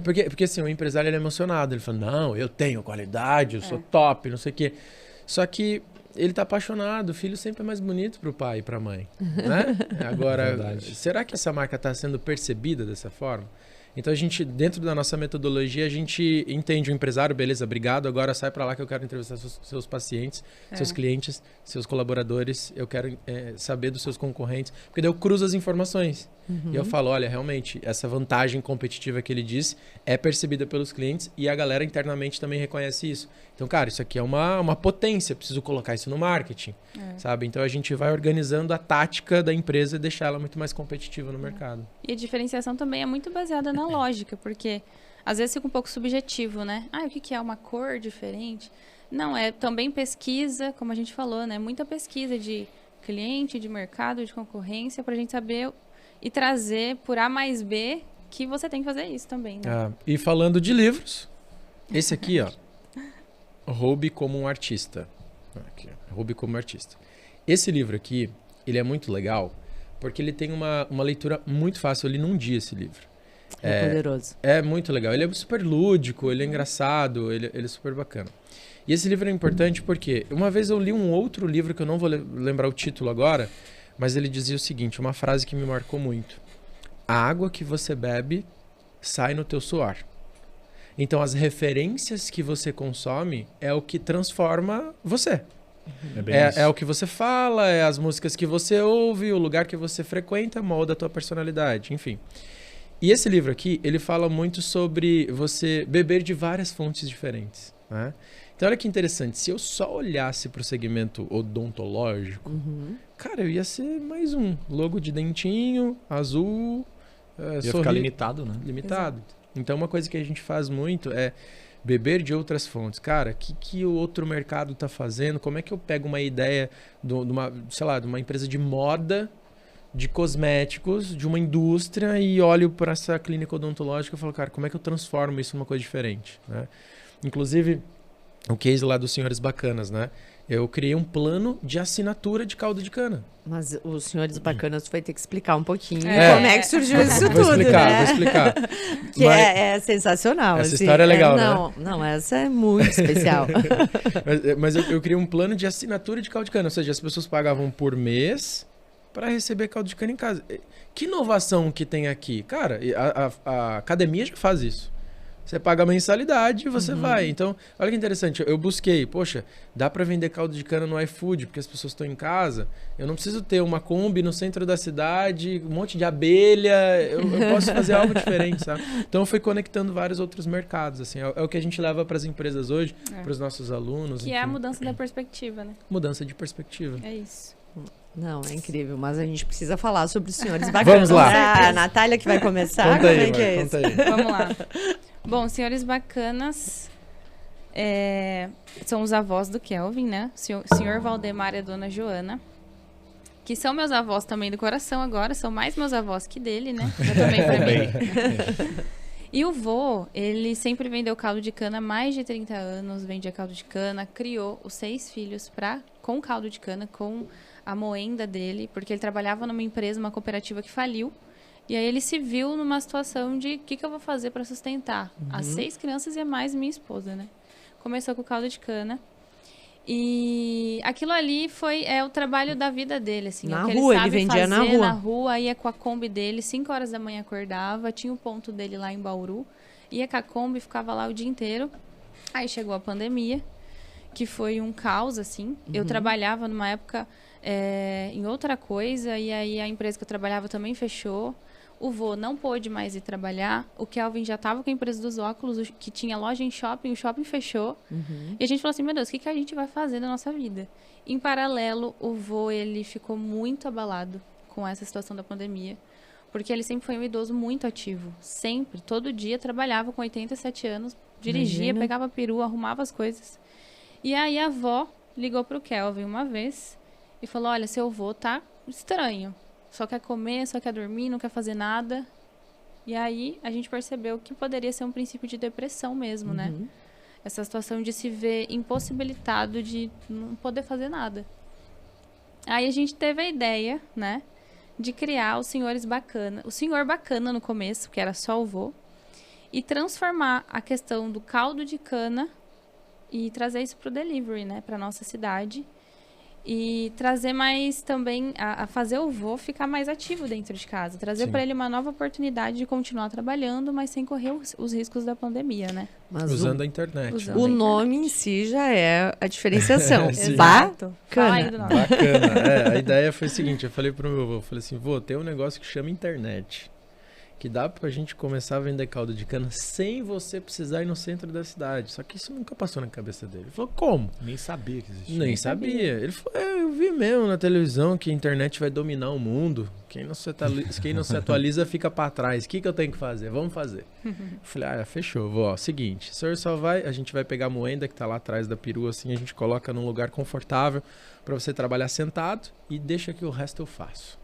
Porque assim, o empresário ele é emocionado. Ele fala, não, eu tenho qualidade, eu sou top, não sei o quê. Só que ele tá apaixonado, o filho sempre é mais bonito pro pai e pra mãe, né? Agora, será que essa marca tá sendo percebida dessa forma? Então a gente, dentro da nossa metodologia, a gente entende o empresário, beleza, obrigado, agora sai para lá que eu quero entrevistar seus pacientes, seus clientes, seus colaboradores, eu quero saber dos seus concorrentes, porque daí eu cruzo as informações. E eu falo, olha, realmente, essa vantagem competitiva que ele disse é percebida pelos clientes e a galera internamente também reconhece isso. Então, cara, isso aqui é uma potência, preciso colocar isso no marketing, sabe? Então a gente vai organizando a tática da empresa e deixar ela muito mais competitiva no mercado. E a diferenciação também é muito baseada na lógica, porque às vezes fica um pouco subjetivo, né? Ah, o que é uma cor diferente? Não, é também pesquisa, como a gente falou, né? Muita pesquisa de cliente, de mercado, de concorrência, para a gente saber e trazer por A mais B que você tem que fazer isso também, né? E falando de livros, esse aqui, ó, Roube como um Artista. Aqui, Roube como um Artista. Esse livro aqui, ele é muito legal, porque ele tem uma leitura muito fácil. Eu li num dia esse livro. É poderoso. É muito legal. Ele é super lúdico, ele é engraçado, ele é super bacana. E esse livro é importante porque uma vez eu li um outro livro que eu não vou lembrar o título agora, mas ele dizia o seguinte, uma frase que me marcou muito. A água que você bebe sai no teu suor. Então as referências que você consome é o que transforma você. É o que você fala, é as músicas que você ouve, o lugar que você frequenta, molda a tua personalidade, enfim. E esse livro aqui, ele fala muito sobre você beber de várias fontes diferentes. né? Então olha que interessante, se eu só olhasse para o segmento odontológico, cara, eu ia ser mais um logo de dentinho, azul, Ia ficar limitado, né? limitado. Então uma coisa que a gente faz muito é beber de outras fontes. Cara, o que o outro mercado está fazendo? Como é que eu pego uma ideia de uma empresa de moda, de cosméticos, de uma indústria e olho para essa clínica odontológica e falo, cara, como é que eu transformo isso numa coisa diferente, né? Inclusive, o case lá dos Senhores Bacanas, né? Eu criei um plano de assinatura de caldo de cana. Mas os Senhores Bacanas vai ter que explicar um pouquinho como é que surgiu isso Vou tudo, explicar, né? vou explicar. Que é sensacional. Essa assim. história é legal, né? Não, essa é muito especial. Mas eu criei um plano de assinatura de caldo de cana, ou seja, as pessoas pagavam por mês para receber caldo de cana em casa. Que inovação que tem aqui? Cara, a academia já faz isso. Você paga a mensalidade e você vai. Então, olha que interessante. Eu busquei, poxa, dá para vender caldo de cana no iFood, porque as pessoas estão em casa. Eu não preciso ter uma Kombi no centro da cidade, um monte de abelha. Eu posso fazer algo diferente, sabe? Então, eu fui conectando vários outros mercados. Assim, é o que a gente leva para as empresas hoje, para os nossos alunos. Que enfim. é a mudança da perspectiva, né? Mudança de perspectiva. É isso. Não, é incrível, mas a gente precisa falar sobre os Senhores Bacanas. Vamos lá. A Natália que vai começar, Conta aí, como é que é Mar, isso? conta aí. Vamos lá. Bom, Senhores Bacanas são os avós do Kelvin, né? Senhor Valdemar e a Dona Joana, que são meus avós também do coração agora, são mais meus avós que dele, né? Eu também pra mim. E o vô, ele sempre vendeu caldo de cana há mais de 30 anos, vendia caldo de cana, criou os 6 filhos com caldo de cana, com a moenda dele, porque ele trabalhava numa empresa, uma cooperativa que faliu. E aí ele se viu numa situação de o que eu vou fazer para sustentar as 6 crianças e a mais minha esposa, né? Começou com o caldo de cana. E aquilo ali foi o trabalho da vida dele, assim. Na o que rua, ele sabe ele vendia fazer na rua. ia com a Kombi dele, 5 horas da manhã acordava, tinha o ponto dele lá em Bauru, ia com a Kombi, ficava lá o dia inteiro. Aí chegou a pandemia, que foi um caos, assim. Eu trabalhava numa época em outra coisa, e aí a empresa que eu trabalhava também fechou. O vô não pôde mais ir trabalhar. O Kelvin já estava com a empresa dos óculos, que tinha loja em shopping, o shopping fechou. E a gente falou assim, meu Deus, o que a gente vai fazer da nossa vida? Em paralelo, o vô, ele ficou muito abalado com essa situação da pandemia. Porque ele sempre foi um idoso muito ativo. Sempre, todo dia, trabalhava com 87 anos, dirigia, Imagina. pegava peru, arrumava as coisas. E aí a avó ligou pro Kelvin uma vez e falou, olha, seu vô tá estranho. Só quer comer, só quer dormir, não quer fazer nada. E aí a gente percebeu que poderia ser um princípio de depressão mesmo, né? Essa situação de se ver impossibilitado de não poder fazer nada. Aí a gente teve a ideia, né, de criar os Senhores Bacana. O Senhor Bacana no começo, que era só o vô, e transformar a questão do caldo de cana e trazer isso pro delivery, né, pra nossa cidade. E trazer mais também, a fazer o vô ficar mais ativo dentro de casa. Trazer para ele uma nova oportunidade de continuar trabalhando, mas sem correr os riscos da pandemia, né? Mas Usando a internet. Usando o a nome em si já é a diferenciação. Sim. Exato. Fala aí Bacana. do nome. Bacana. A ideia foi o seguinte, eu falei pro meu avô, falei assim, vô, tem um negócio que chama internet, que dá pra gente começar a vender caldo de cana sem você precisar ir no centro da cidade. Só que isso nunca passou na cabeça dele. Ele falou, como? Nem sabia que existia. Nem sabia. Ele falou, eu vi mesmo na televisão que a internet vai dominar o mundo. Quem não se atualiza fica pra trás. O que eu tenho que fazer? Vamos fazer. Eu falei, fechou. Vó, seguinte, o senhor a gente vai pegar a moenda que tá lá atrás da perua, assim, a gente coloca num lugar confortável pra você trabalhar sentado e deixa que o resto eu faço.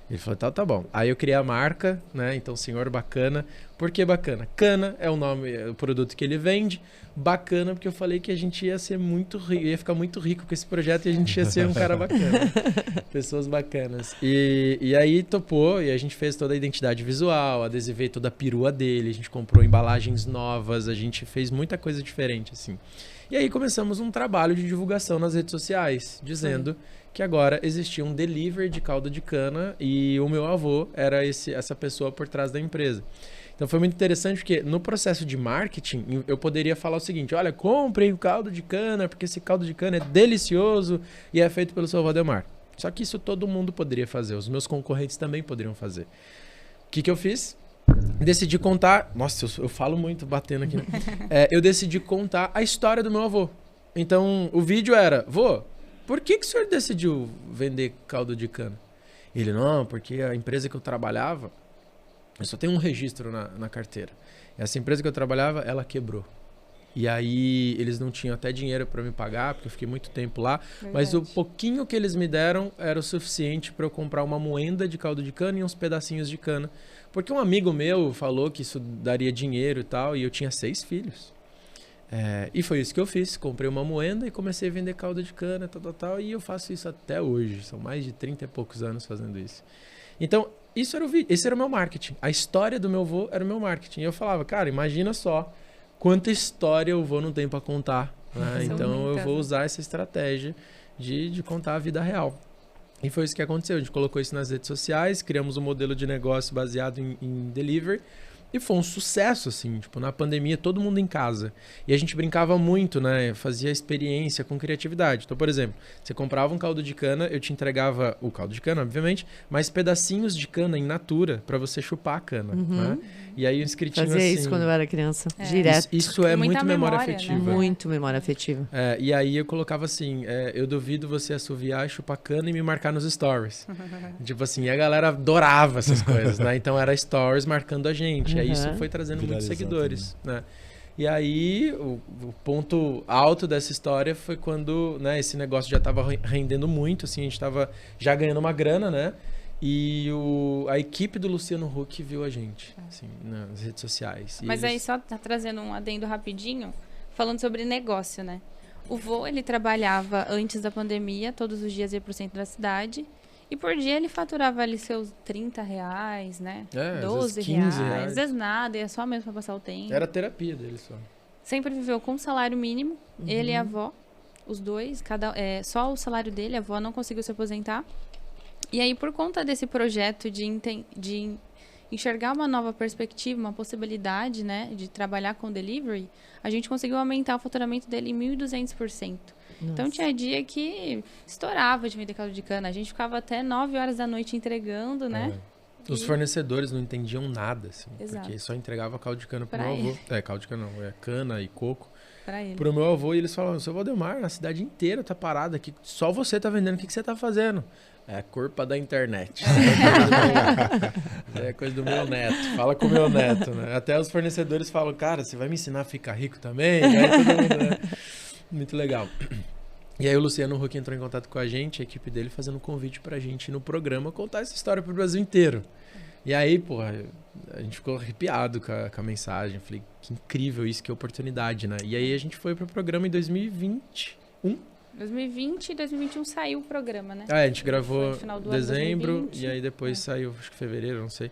Ele falou, tá bom. Aí eu criei a marca, né? Então, Senhor Bacana. Por que bacana? Cana é o nome, é o produto que ele vende. Bacana porque eu falei que a gente ia ser muito rico, ia ficar muito rico com esse projeto e a gente ia ser um cara bacana. Pessoas bacanas. E aí topou e a gente fez toda a identidade visual, adesivei toda a perua dele, a gente comprou embalagens novas, a gente fez muita coisa diferente, assim. E aí começamos um trabalho de divulgação nas redes sociais, dizendo que agora existia um delivery de caldo de cana e o meu avô era essa pessoa por trás da empresa. Então foi muito interessante porque no processo de marketing eu poderia falar o seguinte, olha, comprem o caldo de cana porque esse caldo de cana é delicioso e é feito pelo seu Valdemar. Só que isso todo mundo poderia fazer, os meus concorrentes também poderiam fazer. O que eu fiz? decidi contar... Nossa, eu falo muito batendo aqui. Né? Eu decidi contar a história do meu avô. Então, o vídeo era... Vô, por que o senhor decidiu vender caldo de cana? Ele, não, porque a empresa que eu trabalhava... Eu só tenho um registro na carteira. Essa empresa que eu trabalhava, ela quebrou. E aí eles não tinham até dinheiro para me pagar, porque eu fiquei muito tempo lá. Verdade. Mas o pouquinho que eles me deram era o suficiente para eu comprar uma moenda de caldo de cana e uns pedacinhos de cana. Porque um amigo meu falou que isso daria dinheiro e tal, e eu tinha 6 filhos. E foi isso que eu fiz. Comprei uma moenda e comecei a vender caldo de cana, tal. E eu faço isso até hoje. São mais de 30 e poucos anos fazendo isso. Então, isso era o vídeo. Esse era o meu marketing. A história do meu avô era o meu marketing. E eu falava, cara, imagina só quanta história o avô não tem para contar. Né? Então, eu vou usar essa estratégia de contar a vida real. E foi isso que aconteceu. A gente colocou isso nas redes sociais, criamos um modelo de negócio baseado em delivery. E foi um sucesso, assim, tipo, na pandemia, todo mundo em casa. E a gente brincava muito, né? Fazia experiência com criatividade. Então, por exemplo, você comprava um caldo de cana, eu te entregava o caldo de cana, obviamente, mas pedacinhos de cana in natura para você chupar a cana, né? E aí o inscritinho fazia assim... isso quando eu era criança, direto. Isso é muito memória afetiva. Né? Muito memória afetiva. E aí eu colocava assim, eu duvido você assoviar e chupar cana e me marcar nos stories. Tipo assim, e a galera adorava essas coisas, né? Então era stories marcando a gente. Aí isso foi trazendo muitos seguidores, né? E aí o ponto alto dessa história foi quando, né, esse negócio já estava rendendo muito, assim, a gente estava já ganhando uma grana, né? E a equipe do Luciano Huck viu a gente, assim, nas redes sociais. Mas aí só tá trazendo um adendo rapidinho, falando sobre negócio, né? O vô, ele trabalhava antes da pandemia, todos os dias ia pro centro da cidade. E por dia ele faturava ali seus R$30, né? 12 reais. Às vezes nada, ia só mesmo pra passar o tempo. Era a terapia dele só. Sempre viveu com salário mínimo, ele e a avó, os dois, só o salário dele, a avó não conseguiu se aposentar. E aí, por conta desse projeto de enxergar uma nova perspectiva, uma possibilidade, né, de trabalhar com delivery, a gente conseguiu aumentar o faturamento dele em 1.200%. Então, tinha dia que estourava de vender caldo de cana. A gente ficava até 9 horas da noite entregando, né? Os fornecedores não entendiam nada, assim. Exato. Porque só entregava caldo de cana pro meu avô. Caldo de cana não, cana e coco. Pra ele. Pro meu avô, e eles falavam, seu Valdemar, a cidade inteira tá parada aqui. Só você tá vendendo, o que você tá fazendo? É culpa da internet. É coisa do meu neto. Fala com o meu neto, né? Até os fornecedores falam, cara, você vai me ensinar a ficar rico também? Aí todo mundo, né? Muito legal. E aí o Luciano Huck entrou em contato com a gente, a equipe dele, fazendo um convite pra gente no programa contar essa história pro Brasil inteiro. E aí, porra, a gente ficou arrepiado com a mensagem. Falei, que incrível isso, que oportunidade, né? E aí a gente foi pro programa em 2021. 2020 e 2021 saiu o programa, né? A gente gravou em dezembro 2020. E aí depois saiu, acho que fevereiro, não sei.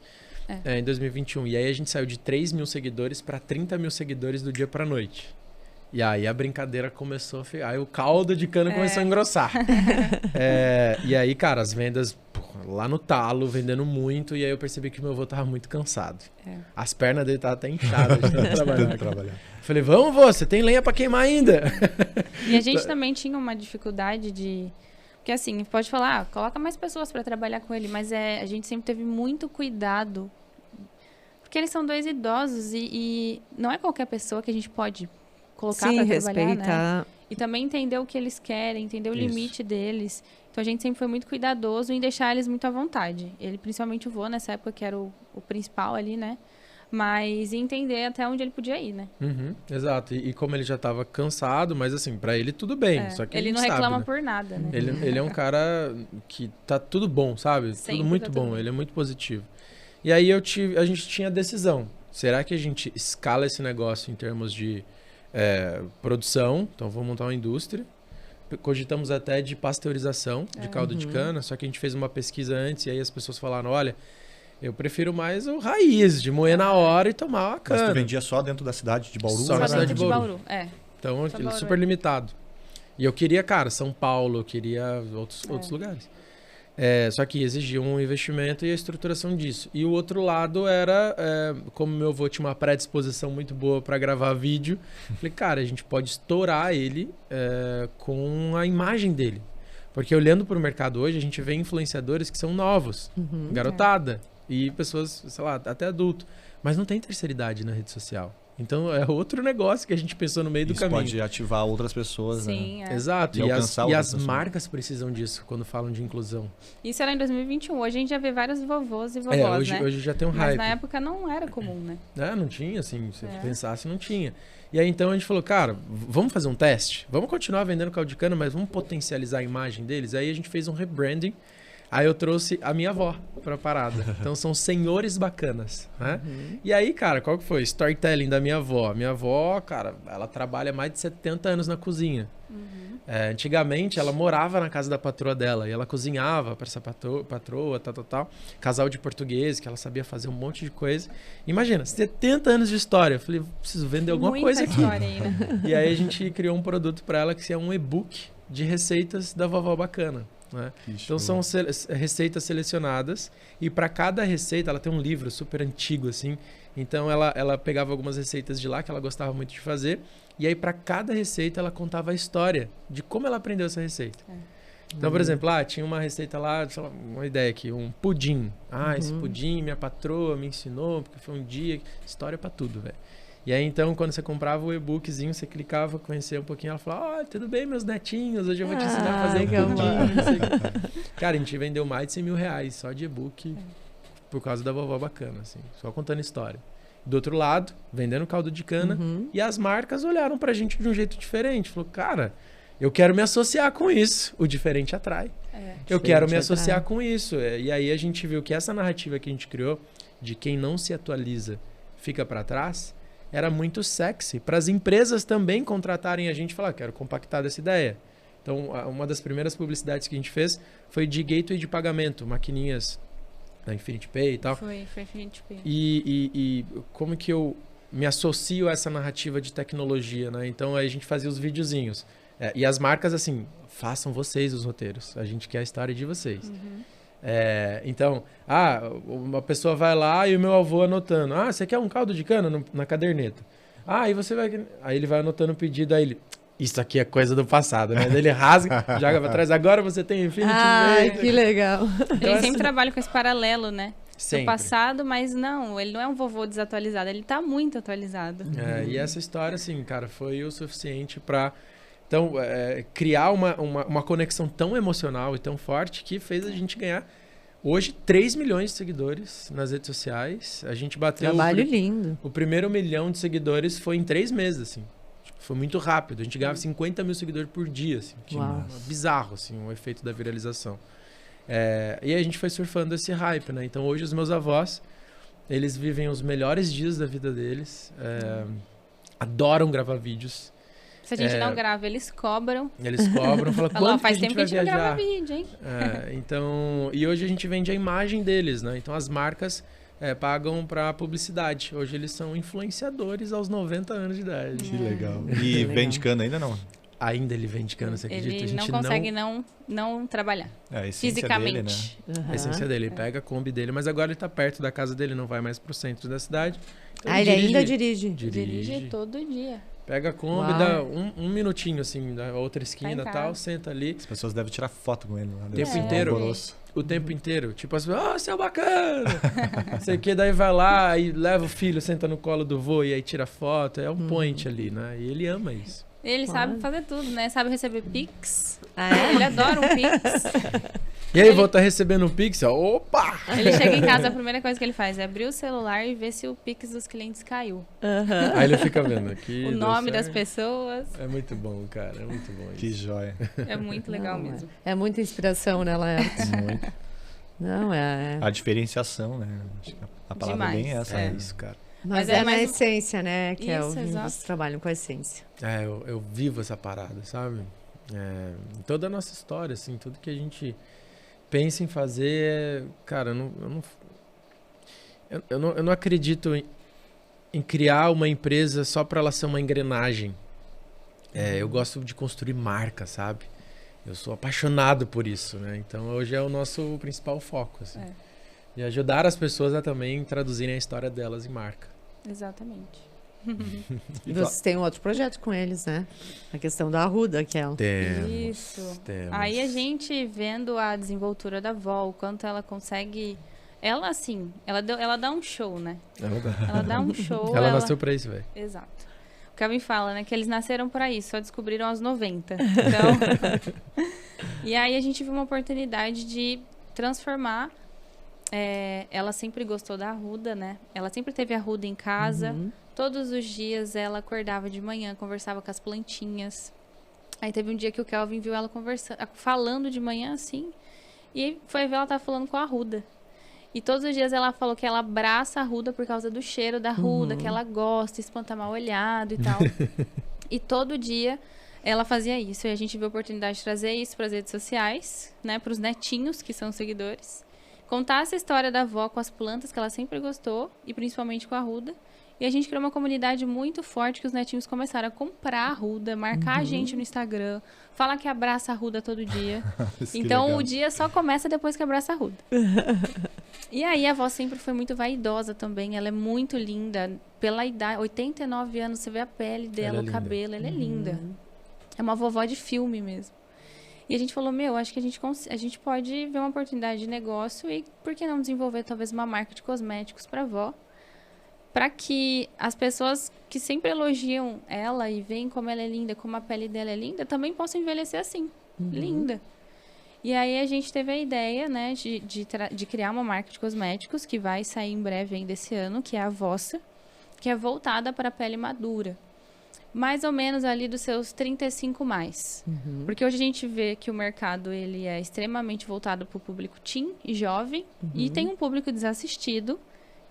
Em 2021. E aí a gente saiu de 3 mil seguidores para 30 mil seguidores do dia pra noite. E aí a brincadeira começou a ficar... Aí o caldo de cana começou a engrossar. E aí, cara, as vendas lá no talo, vendendo muito. E aí eu percebi que meu avô tava muito cansado. As pernas dele estavam até inchadas de tanto trabalhar. Falei, vamos, vô, você tem lenha pra queimar ainda. E a gente também tinha uma dificuldade de... Porque assim, pode falar, coloca mais pessoas pra trabalhar com ele. Mas a gente sempre teve muito cuidado. Porque eles são 2 idosos e não é qualquer pessoa que a gente pode... colocar para trabalhar, né? E também entender o que eles querem, entender o limite deles. Então, a gente sempre foi muito cuidadoso em deixar eles muito à vontade. Ele, principalmente o vô, nessa época, que era o principal ali, né? Mas entender até onde ele podia ir, né? Exato. E como ele já estava cansado, mas assim, para ele tudo bem. Só que ele não reclama por nada, né? Ele é um cara que tá tudo bom, sabe? Sempre tudo muito bom. Ele é muito positivo. E aí a gente tinha a decisão. Será que a gente escala esse negócio em termos de produção? Então, vamos montar uma indústria. Cogitamos até de pasteurização de caldo de cana, só que a gente fez uma pesquisa antes e aí as pessoas falaram, olha, eu prefiro mais o raiz, de moer na hora e tomar uma cana. Mas tu vendia só dentro da cidade de Bauru? Só na cidade de Bauru. Então, Bauru, super limitado. E eu queria, cara, São Paulo, eu queria outros lugares. Só que exigia um investimento e a estruturação disso. E o outro lado era, como meu avô tinha uma predisposição muito boa para gravar vídeo, falei, cara, a gente pode estourar ele com a imagem dele. Porque olhando para o mercado hoje, a gente vê influenciadores que são novos, garotada. E pessoas, sei lá, até adulto. Mas não tem terceira idade na rede social. Então é outro negócio que a gente pensou no meio do Isso caminho. pode ativar outras pessoas, Sim, né? é. Exato. E E alcançar as outras pessoas. marcas precisam disso quando falam de inclusão. Isso era em 2021. Hoje a gente já vê vários vovôs e vovós, né? Hoje já tem um Mas hype. na época não era comum, né? Não tinha, assim, se É. pensasse, não tinha. E aí então a gente falou, cara, vamos fazer um teste? Vamos continuar vendendo caldo de cana, mas vamos potencializar a imagem deles? Aí a gente fez um rebranding. Aí eu trouxe a minha avó pra parada. Então são senhores bacanas, né? E aí, cara, qual que foi? Storytelling da minha avó. Minha avó, cara, ela trabalha mais de 70 anos na cozinha. Antigamente, ela morava na casa da patroa dela e ela cozinhava para essa patroa, tal. Casal de português, que ela sabia fazer um monte de coisa. Imagina, 70 anos de história. Eu falei, preciso vender alguma Muita coisa aqui. história aí, né? E aí a gente criou um produto para ela que é um e-book de receitas da vovó bacana. Né? Então são receitas selecionadas e para cada receita ela tem um livro super antigo assim. Então ela pegava algumas receitas de lá que ela gostava muito de fazer e aí para cada receita ela contava a história de como ela aprendeu essa receita. Então, por exemplo, tinha uma receita lá, sei lá, uma ideia aqui, um pudim. Esse pudim minha patroa me ensinou porque foi um dia, história para tudo, velho. E aí, então, quando você comprava o e-bookzinho, você clicava, conhecia um pouquinho, ela falava, tudo bem, meus netinhos, hoje eu vou te ensinar a fazer um pudim. Não sei o quê. Cara, a gente vendeu mais de 100 mil reais só de e-book por causa da vovó bacana, assim, só contando história. Do outro lado, vendendo caldo de cana, e as marcas olharam pra gente de um jeito diferente. Falou, cara, eu quero me associar com isso. O diferente atrai. Eu quero me associar com isso. E aí a gente viu que essa narrativa que a gente criou, de quem não se atualiza fica pra trás, era muito sexy para as empresas também contratarem a gente e falar, quero compactar dessa ideia. Então, uma das primeiras publicidades que a gente fez foi de gateway de pagamento, maquininhas da Infinity Pay e tal. Foi Infinity Pay. E como que eu me associo a essa narrativa de tecnologia, né? Então, aí a gente fazia os videozinhos. E as marcas, assim, façam vocês os roteiros. A gente quer a história de vocês. Então, uma pessoa vai lá e o meu avô anotando. Você quer um caldo de cana na caderneta? Aí você vai... Aí ele vai anotando o pedido, aí ele... Isso aqui é coisa do passado, né? Daí ele rasga, joga pra trás. Agora você tem Infinity Pay. Que legal. Ele sempre trabalha com esse paralelo, né? Sempre. No passado, mas não, ele não é um vovô desatualizado, ele tá muito atualizado. E essa história, assim, cara, foi o suficiente pra... Então, criar uma conexão tão emocional e tão forte que fez a gente ganhar, hoje, 3 milhões de seguidores nas redes sociais. A gente bateu... Trabalho lindo. O primeiro 1 milhão de seguidores foi em 3 meses, assim. Foi muito rápido. A gente ganhava 50 mil seguidores por dia, assim. Bizarro, assim, o efeito da viralização. E a gente foi surfando esse hype, né? Então, hoje, os meus avós, eles vivem os melhores dias da vida deles. Adoram gravar vídeos. Se a gente não grava, eles cobram. Eles cobram, falam, quando faz que a gente tempo que a vai gente não grava viajar? vídeo, hein? Então, e hoje a gente vende a imagem deles, né? Então as marcas pagam pra publicidade. Hoje eles são influenciadores aos 90 anos de idade. Que legal. E vende cana ainda não? Ainda ele vende cana, você acredita? Ele não consegue não trabalhar. A essência fisicamente. dele, né? A essência dele, ele pega a Kombi dele, mas agora ele tá perto da casa dele, não vai mais pro centro da cidade. Então Ele ainda dirige? Dirige todo dia. Pega a Kombi, dá um minutinho assim, da outra esquina e Tá em tal, casa. senta ali. As pessoas devem tirar foto com ele lá. O deve tempo ser inteiro. horroroso. O tempo inteiro. Tipo assim, seu bacana! Não sei o que, daí vai lá e leva o filho, senta no colo do vô e aí tira foto. É um point ali, né? E ele ama isso. Ele sabe fazer tudo, né? Sabe receber Pix. É? Ele adora um Pix. E aí, vou estar recebendo um Pix, ó. Opa! Ele chega em casa, a primeira coisa que ele faz é abrir o celular e ver se o Pix dos clientes caiu. Aí ele fica vendo aqui. O nome das pessoas. É muito bom, cara. É muito bom Que isso. joia. É muito legal mesmo. É muita inspiração, né, Laertes? Muito. Não, A diferenciação, né? Acho que a palavra Demais, bem é essa. é. Isso, cara. Mas Mas é na mais um- essência, né, que Isso, exato. vocês trabalham com a essência. Eu vivo essa parada, sabe? Em toda a nossa história, assim, tudo que a gente pensa em fazer, cara, eu não acredito em criar uma empresa só para ela ser uma engrenagem. Eu gosto de construir marca, sabe? Eu sou apaixonado por isso, né? Então hoje é o nosso principal foco, assim. E ajudar as pessoas a também traduzirem a história delas em marca. Exatamente. E vocês têm um outro projeto com eles, né? A questão da Arruda, aquela. Isso. Temos. Aí a gente vendo a desenvoltura da avó, o quanto ela consegue ela assim, ela dá um show, né? Ela Ela dá um show. Ela nasceu pra isso, velho. Exato. O Kelvin fala, né, que eles nasceram pra isso, só descobriram aos 90. Então, e aí a gente viu uma oportunidade de transformar. Ela sempre gostou da arruda, né? Ela sempre teve arruda em casa. Todos os dias ela acordava de manhã, conversava com as plantinhas. Aí teve um dia que o Kelvin viu ela falando de manhã assim, e foi ver ela tava falando com a arruda. E todos os dias ela falou que ela abraça a arruda por causa do cheiro da arruda, que ela gosta, espanta mal olhado e tal. E todo dia ela fazia isso. E a gente viu a oportunidade de trazer isso para as redes sociais, né, para os netinhos, que são seguidores. Contar essa história da avó com as plantas que ela sempre gostou, e principalmente com a arruda. E a gente criou uma comunidade muito forte que os netinhos começaram a comprar a arruda, marcar a gente no Instagram, falar que abraça a arruda todo dia. Então o dia só começa depois que abraça a arruda. E aí a avó sempre foi muito vaidosa também, ela é muito linda. Pela idade, 89 anos, você vê a pele dela, o cabelo, ela é linda. É uma vovó de filme mesmo. E a gente falou, acho que a gente pode ver uma oportunidade de negócio e por que não desenvolver talvez uma marca de cosméticos para a avó? Para que as pessoas que sempre elogiam ela e veem como ela é linda, como a pele dela é linda, também possam envelhecer assim, linda. E aí a gente teve a ideia, né, de criar uma marca de cosméticos que vai sair em breve ainda esse ano, que é a Vossa, que é voltada para a pele madura. Mais ou menos ali dos seus 35 mais. Porque hoje a gente vê que o mercado ele é extremamente voltado para o público teen e jovem, e tem um público desassistido,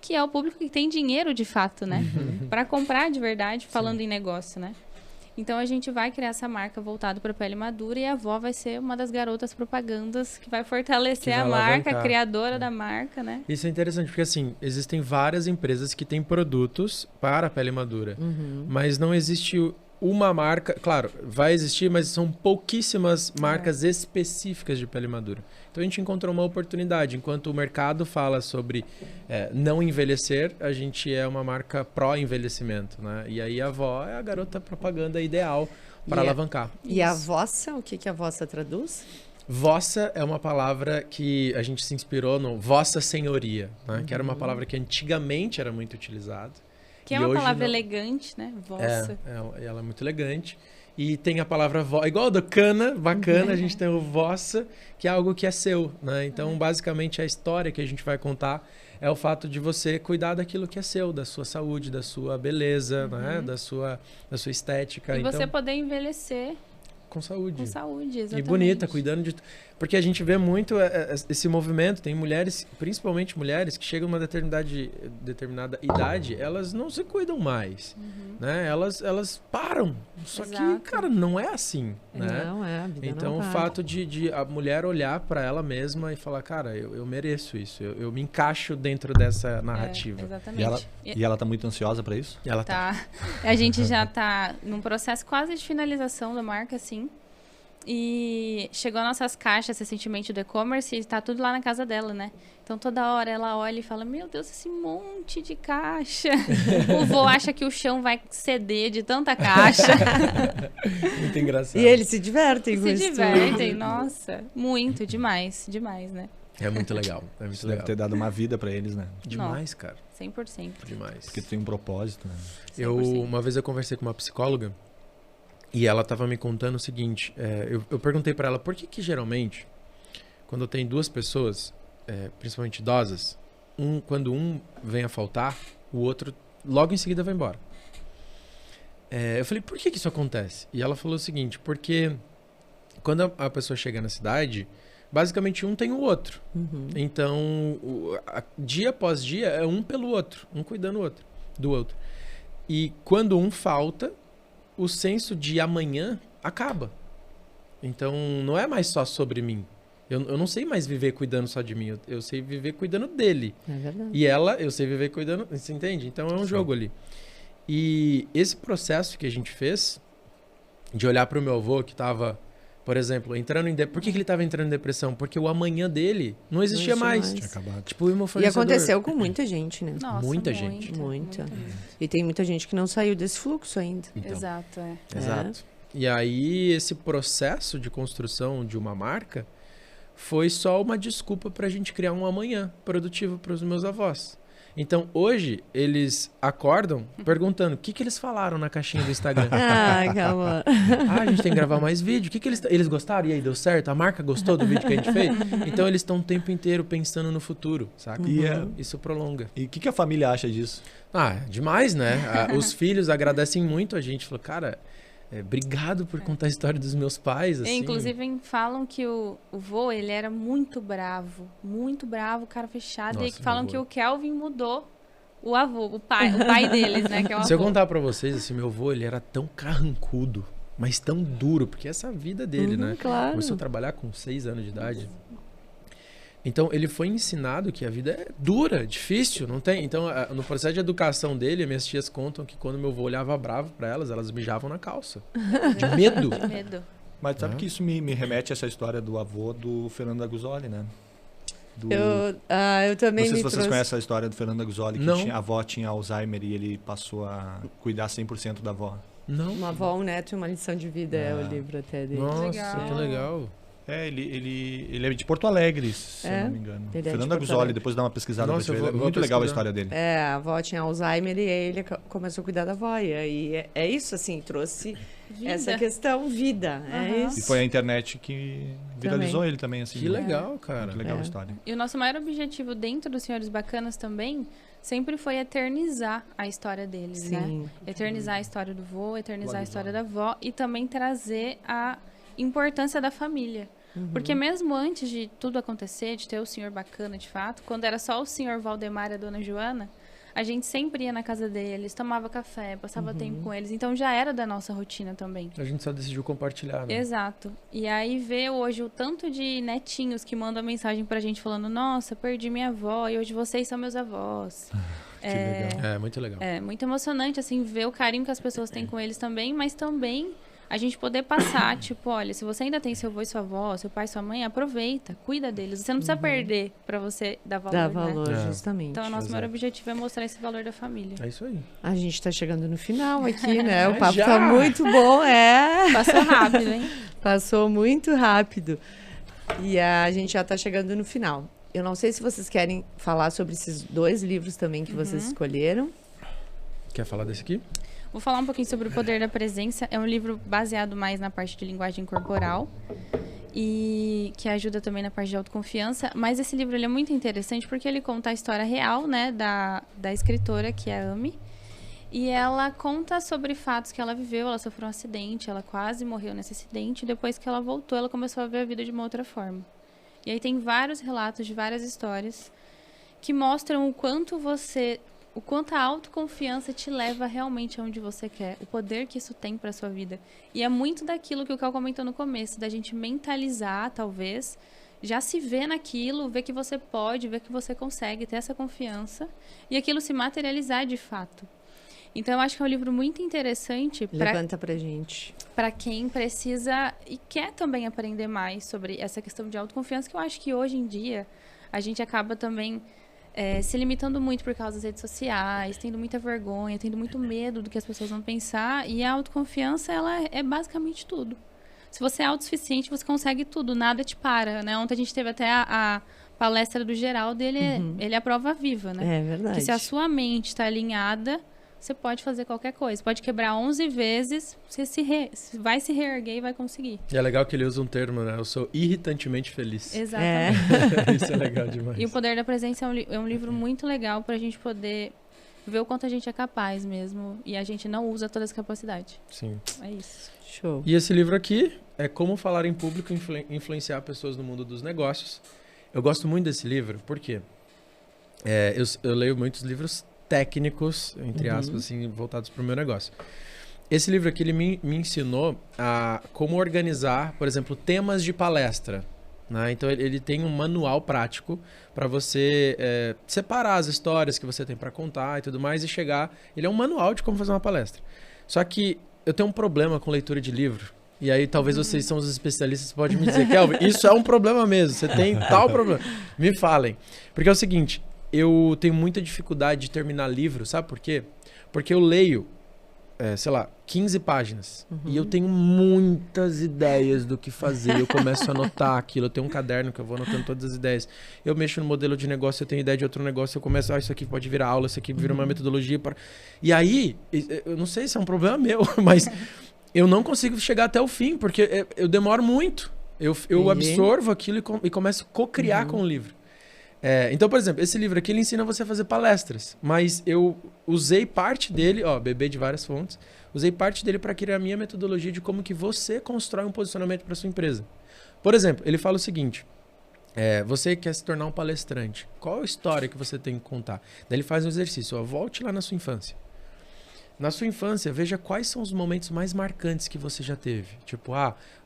que é o público que tem dinheiro de fato, né? Para comprar de verdade, falando em negócio, né? Então a gente vai criar essa marca voltada para pele madura e a avó vai ser uma das garotas propagandas que vai fortalecer a marca, a criadora da marca, né? Isso é interessante, porque assim, existem várias empresas que têm produtos para a pele madura, mas não existe uma marca, claro, vai existir, mas são pouquíssimas marcas específicas de pele madura. Então a gente encontrou uma oportunidade. Enquanto o mercado fala sobre não envelhecer, a gente é uma marca pró-envelhecimento, né? E aí a avó é a garota propaganda ideal para alavancar. E a vossa, o que a vossa traduz? Vossa é uma palavra que a gente se inspirou no Vossa Senhoria, né? Que era uma palavra que antigamente era muito utilizada. Que é uma palavra elegante, né? Vossa. Ela é muito elegante. E tem a palavra vó, igual a do cana, bacana, a gente tem o vossa, que é algo que é seu, né? Então, basicamente, a história que a gente vai contar é o fato de você cuidar daquilo que é seu, da sua saúde, da sua beleza, né? Da sua estética. E então, você poder envelhecer com saúde. Com saúde, exatamente. E bonita, cuidando de... Porque a gente vê muito esse movimento, tem mulheres, principalmente mulheres, que chegam a uma determinada idade, elas não se cuidam mais, né? Elas param. Só que, cara, não é assim, né? Não é, a vida então, não o fato de a mulher olhar para ela mesma e falar, cara, eu mereço isso, eu me encaixo dentro dessa narrativa. Exatamente. E ela tá muito ansiosa para isso? Ela tá. A gente já tá num processo quase de finalização da marca, assim. E chegou as nossas caixas recentemente do e-commerce e tá tudo lá na casa dela, né? Então toda hora ela olha e fala, meu Deus, esse monte de caixa. O vô acha que o chão vai ceder de tanta caixa. Muito engraçado. E eles se divertem com isso. Se divertem, nossa. Muito, demais, né? É muito legal. É muito Isso legal. deve ter dado uma vida para eles, né? Demais, cara. 100%. Demais. Porque tem um propósito, né? 100%. Uma vez eu conversei com uma psicóloga e ela estava me contando o seguinte, eu perguntei para ela por que geralmente, quando tem duas pessoas, principalmente idosas, quando um vem a faltar, o outro logo em seguida vai embora. Eu falei, por que isso acontece? E ela falou o seguinte, porque quando a pessoa chega na cidade, basicamente um tem o outro. Então, dia após dia é um pelo outro, um cuidando do outro. E quando um falta, o senso de amanhã acaba. Então, não é mais só sobre mim. Eu não sei mais viver cuidando só de mim. Eu sei viver cuidando dele. É verdade. E eu sei viver cuidando... Você entende? Então, é um jogo ali. E esse processo que a gente fez, de olhar para o meu avô que estava, por exemplo, entrando em... Por que ele estava entrando em depressão? Porque o amanhã dele não existia mais. Tinha acabado. Tipo, E aconteceu com muita gente, né? Nossa, Muita gente. Muita. E tem muita gente que não saiu desse fluxo ainda. Então, Exato, Exato. E aí, esse processo de construção de uma marca foi só uma desculpa pra gente criar um amanhã produtivo pros meus avós. Então, hoje, eles acordam perguntando o que eles falaram na caixinha do Instagram. Calma. A gente tem que gravar mais vídeo. O que eles gostaram? E aí, deu certo? A marca gostou do vídeo que a gente fez? Então, eles estão o tempo inteiro pensando no futuro, saca? Isso prolonga. E o que a família acha disso? Demais, né? Os filhos agradecem muito a gente. Falou, cara, obrigado por contar a história dos meus pais. Assim. Inclusive, falam que o vô, ele era muito bravo, cara fechado. Nossa, e falam que o Kelvin mudou o avô, o pai deles, né? Que é o Se eu avô. contar pra vocês, assim, meu avô, ele era tão carrancudo, mas tão duro, porque essa é a vida dele, né? Claro. Começou a trabalhar com 6 anos de idade. Então, ele foi ensinado que a vida é dura, difícil, não tem... Então, no processo de educação dele, minhas tias contam que quando meu avô olhava bravo pra elas mijavam na calça. De medo. De medo. Mas sabe que isso me remete a essa história do avô do Fernando Aguzoli, né? Eu também Não sei se me vocês trouxe... conhecem a história do Fernando Aguzoli, que Não. a avó tinha Alzheimer e ele passou a cuidar 100% da avó. Não. Uma avó, um neto e uma lição de vida é o livro até dele. Nossa, Legal. que legal. Ele é de Porto Alegre, se eu não me engano. Ele é de Fernando Porto Aguzoli, Alegre. depois dá uma pesquisada Nossa, pra eu ver. É vou muito legal a pesquisar. história dele. A avó tinha Alzheimer e ele começou a cuidar da avó. E aí é isso, assim, trouxe Vida. essa questão, vida. É isso. E foi a internet que viralizou ele também, assim. Que legal, cara. Muito legal a história. E o nosso maior objetivo dentro dos Senhores Bacanas também sempre foi eternizar a história deles, né? Sim. Eternizar a história do vô, eternizar a história da avó e também trazer a importância da família. Porque mesmo antes de tudo acontecer, de ter o senhor bacana de fato, quando era só o senhor Valdemar e a dona Joana, a gente sempre ia na casa deles, tomava café, passava tempo com eles. Então já era da nossa rotina também. A gente só decidiu compartilhar, né? Exato. E aí ver hoje o tanto de netinhos que mandam mensagem pra gente falando: nossa, perdi minha avó e hoje vocês são meus avós. Que legal. É, muito legal. É muito emocionante, assim, ver o carinho que as pessoas têm com eles também, mas também a gente poder passar, tipo, olha, se você ainda tem seu avô e sua avó, seu pai e sua mãe, aproveita, cuida deles. Você não precisa perder pra você dar valor, Dá né? valor, justamente. Então, o nosso maior objetivo é mostrar esse valor da família. É isso aí. A gente tá chegando no final aqui, né? O Mas papo já? tá muito bom, Passou rápido, hein? Passou muito rápido. E a gente já tá chegando no final. Eu não sei se vocês querem falar sobre esses 2 livros também que vocês escolheram. Quer falar desse aqui? Vou falar um pouquinho sobre o Poder da Presença. É um livro baseado mais na parte de linguagem corporal e que ajuda também na parte de autoconfiança. Mas esse livro ele é muito interessante porque ele conta a história real, né, da escritora, que é a Amy. E ela conta sobre fatos que ela viveu. Ela sofreu um acidente, ela quase morreu nesse acidente. Depois que ela voltou, ela começou a ver a vida de uma outra forma. E aí tem vários relatos de várias histórias que mostram o quanto a autoconfiança te leva realmente aonde você quer, o poder que isso tem para sua vida. E é muito daquilo que o Cal comentou no começo, da gente mentalizar, talvez, já se ver naquilo, ver que você pode, ver que você consegue ter essa confiança e aquilo se materializar de fato. Então, eu acho que é um livro muito interessante Levanta pra gente. para quem precisa e quer também aprender mais sobre essa questão de autoconfiança, que eu acho que hoje em dia a gente acaba também se limitando muito por causa das redes sociais, tendo muita vergonha, tendo muito medo do que as pessoas vão pensar. E a autoconfiança, ela é basicamente tudo. Se você é autossuficiente, você consegue tudo, nada te para, né? Ontem a gente teve até a palestra do Geraldo, ele é a prova viva, né? É verdade. Que se a sua mente está alinhada, você pode fazer qualquer coisa. Pode quebrar 11 vezes, você vai se reerguer e vai conseguir. E é legal que ele usa um termo, né? Eu sou irritantemente feliz. Exatamente. Isso é legal demais. E o Poder da Presença é um livro muito legal pra gente poder ver o quanto a gente é capaz mesmo. E a gente não usa toda essa capacidade. Sim. É isso. Show. E esse livro aqui é Como Falar em Público e Influenciar Pessoas no Mundo dos Negócios. Eu gosto muito desse livro, porque eu leio muitos livros técnicos, entre aspas, assim, voltados para o meu negócio. Esse livro aqui, ele me ensinou a como organizar, por exemplo, temas de palestra. Né? Então, ele tem um manual prático para você separar as histórias que você tem para contar e tudo mais e chegar... Ele é um manual de como fazer uma palestra. Só que eu tenho um problema com leitura de livro. E aí, talvez vocês são os especialistas, podem me dizer, Kelvin, isso é um problema mesmo, você tem tal problema. Me falem. Porque é o seguinte... Eu tenho muita dificuldade de terminar livro, sabe por quê? Porque eu leio sei lá, 15 páginas. E eu tenho muitas ideias do que fazer. Eu começo a anotar aquilo. Eu tenho um caderno que eu vou anotando todas as ideias. Eu mexo no modelo de negócio, eu tenho ideia de outro negócio. Eu começo, isso aqui pode virar aula, isso aqui vira uma metodologia. E aí, eu não sei se é um problema meu, mas eu não consigo chegar até o fim, porque eu demoro muito. Eu absorvo aquilo e começo a co-criar com o livro. Então, por exemplo, esse livro aqui, ele ensina você a fazer palestras, mas eu usei parte dele, beber de várias fontes, usei parte dele para criar a minha metodologia de como que você constrói um posicionamento para sua empresa. Por exemplo, ele fala o seguinte, você quer se tornar um palestrante, qual a história que você tem que contar? Daí ele faz um exercício, volte lá na sua infância. Na sua infância, veja quais são os momentos mais marcantes que você já teve. Tipo,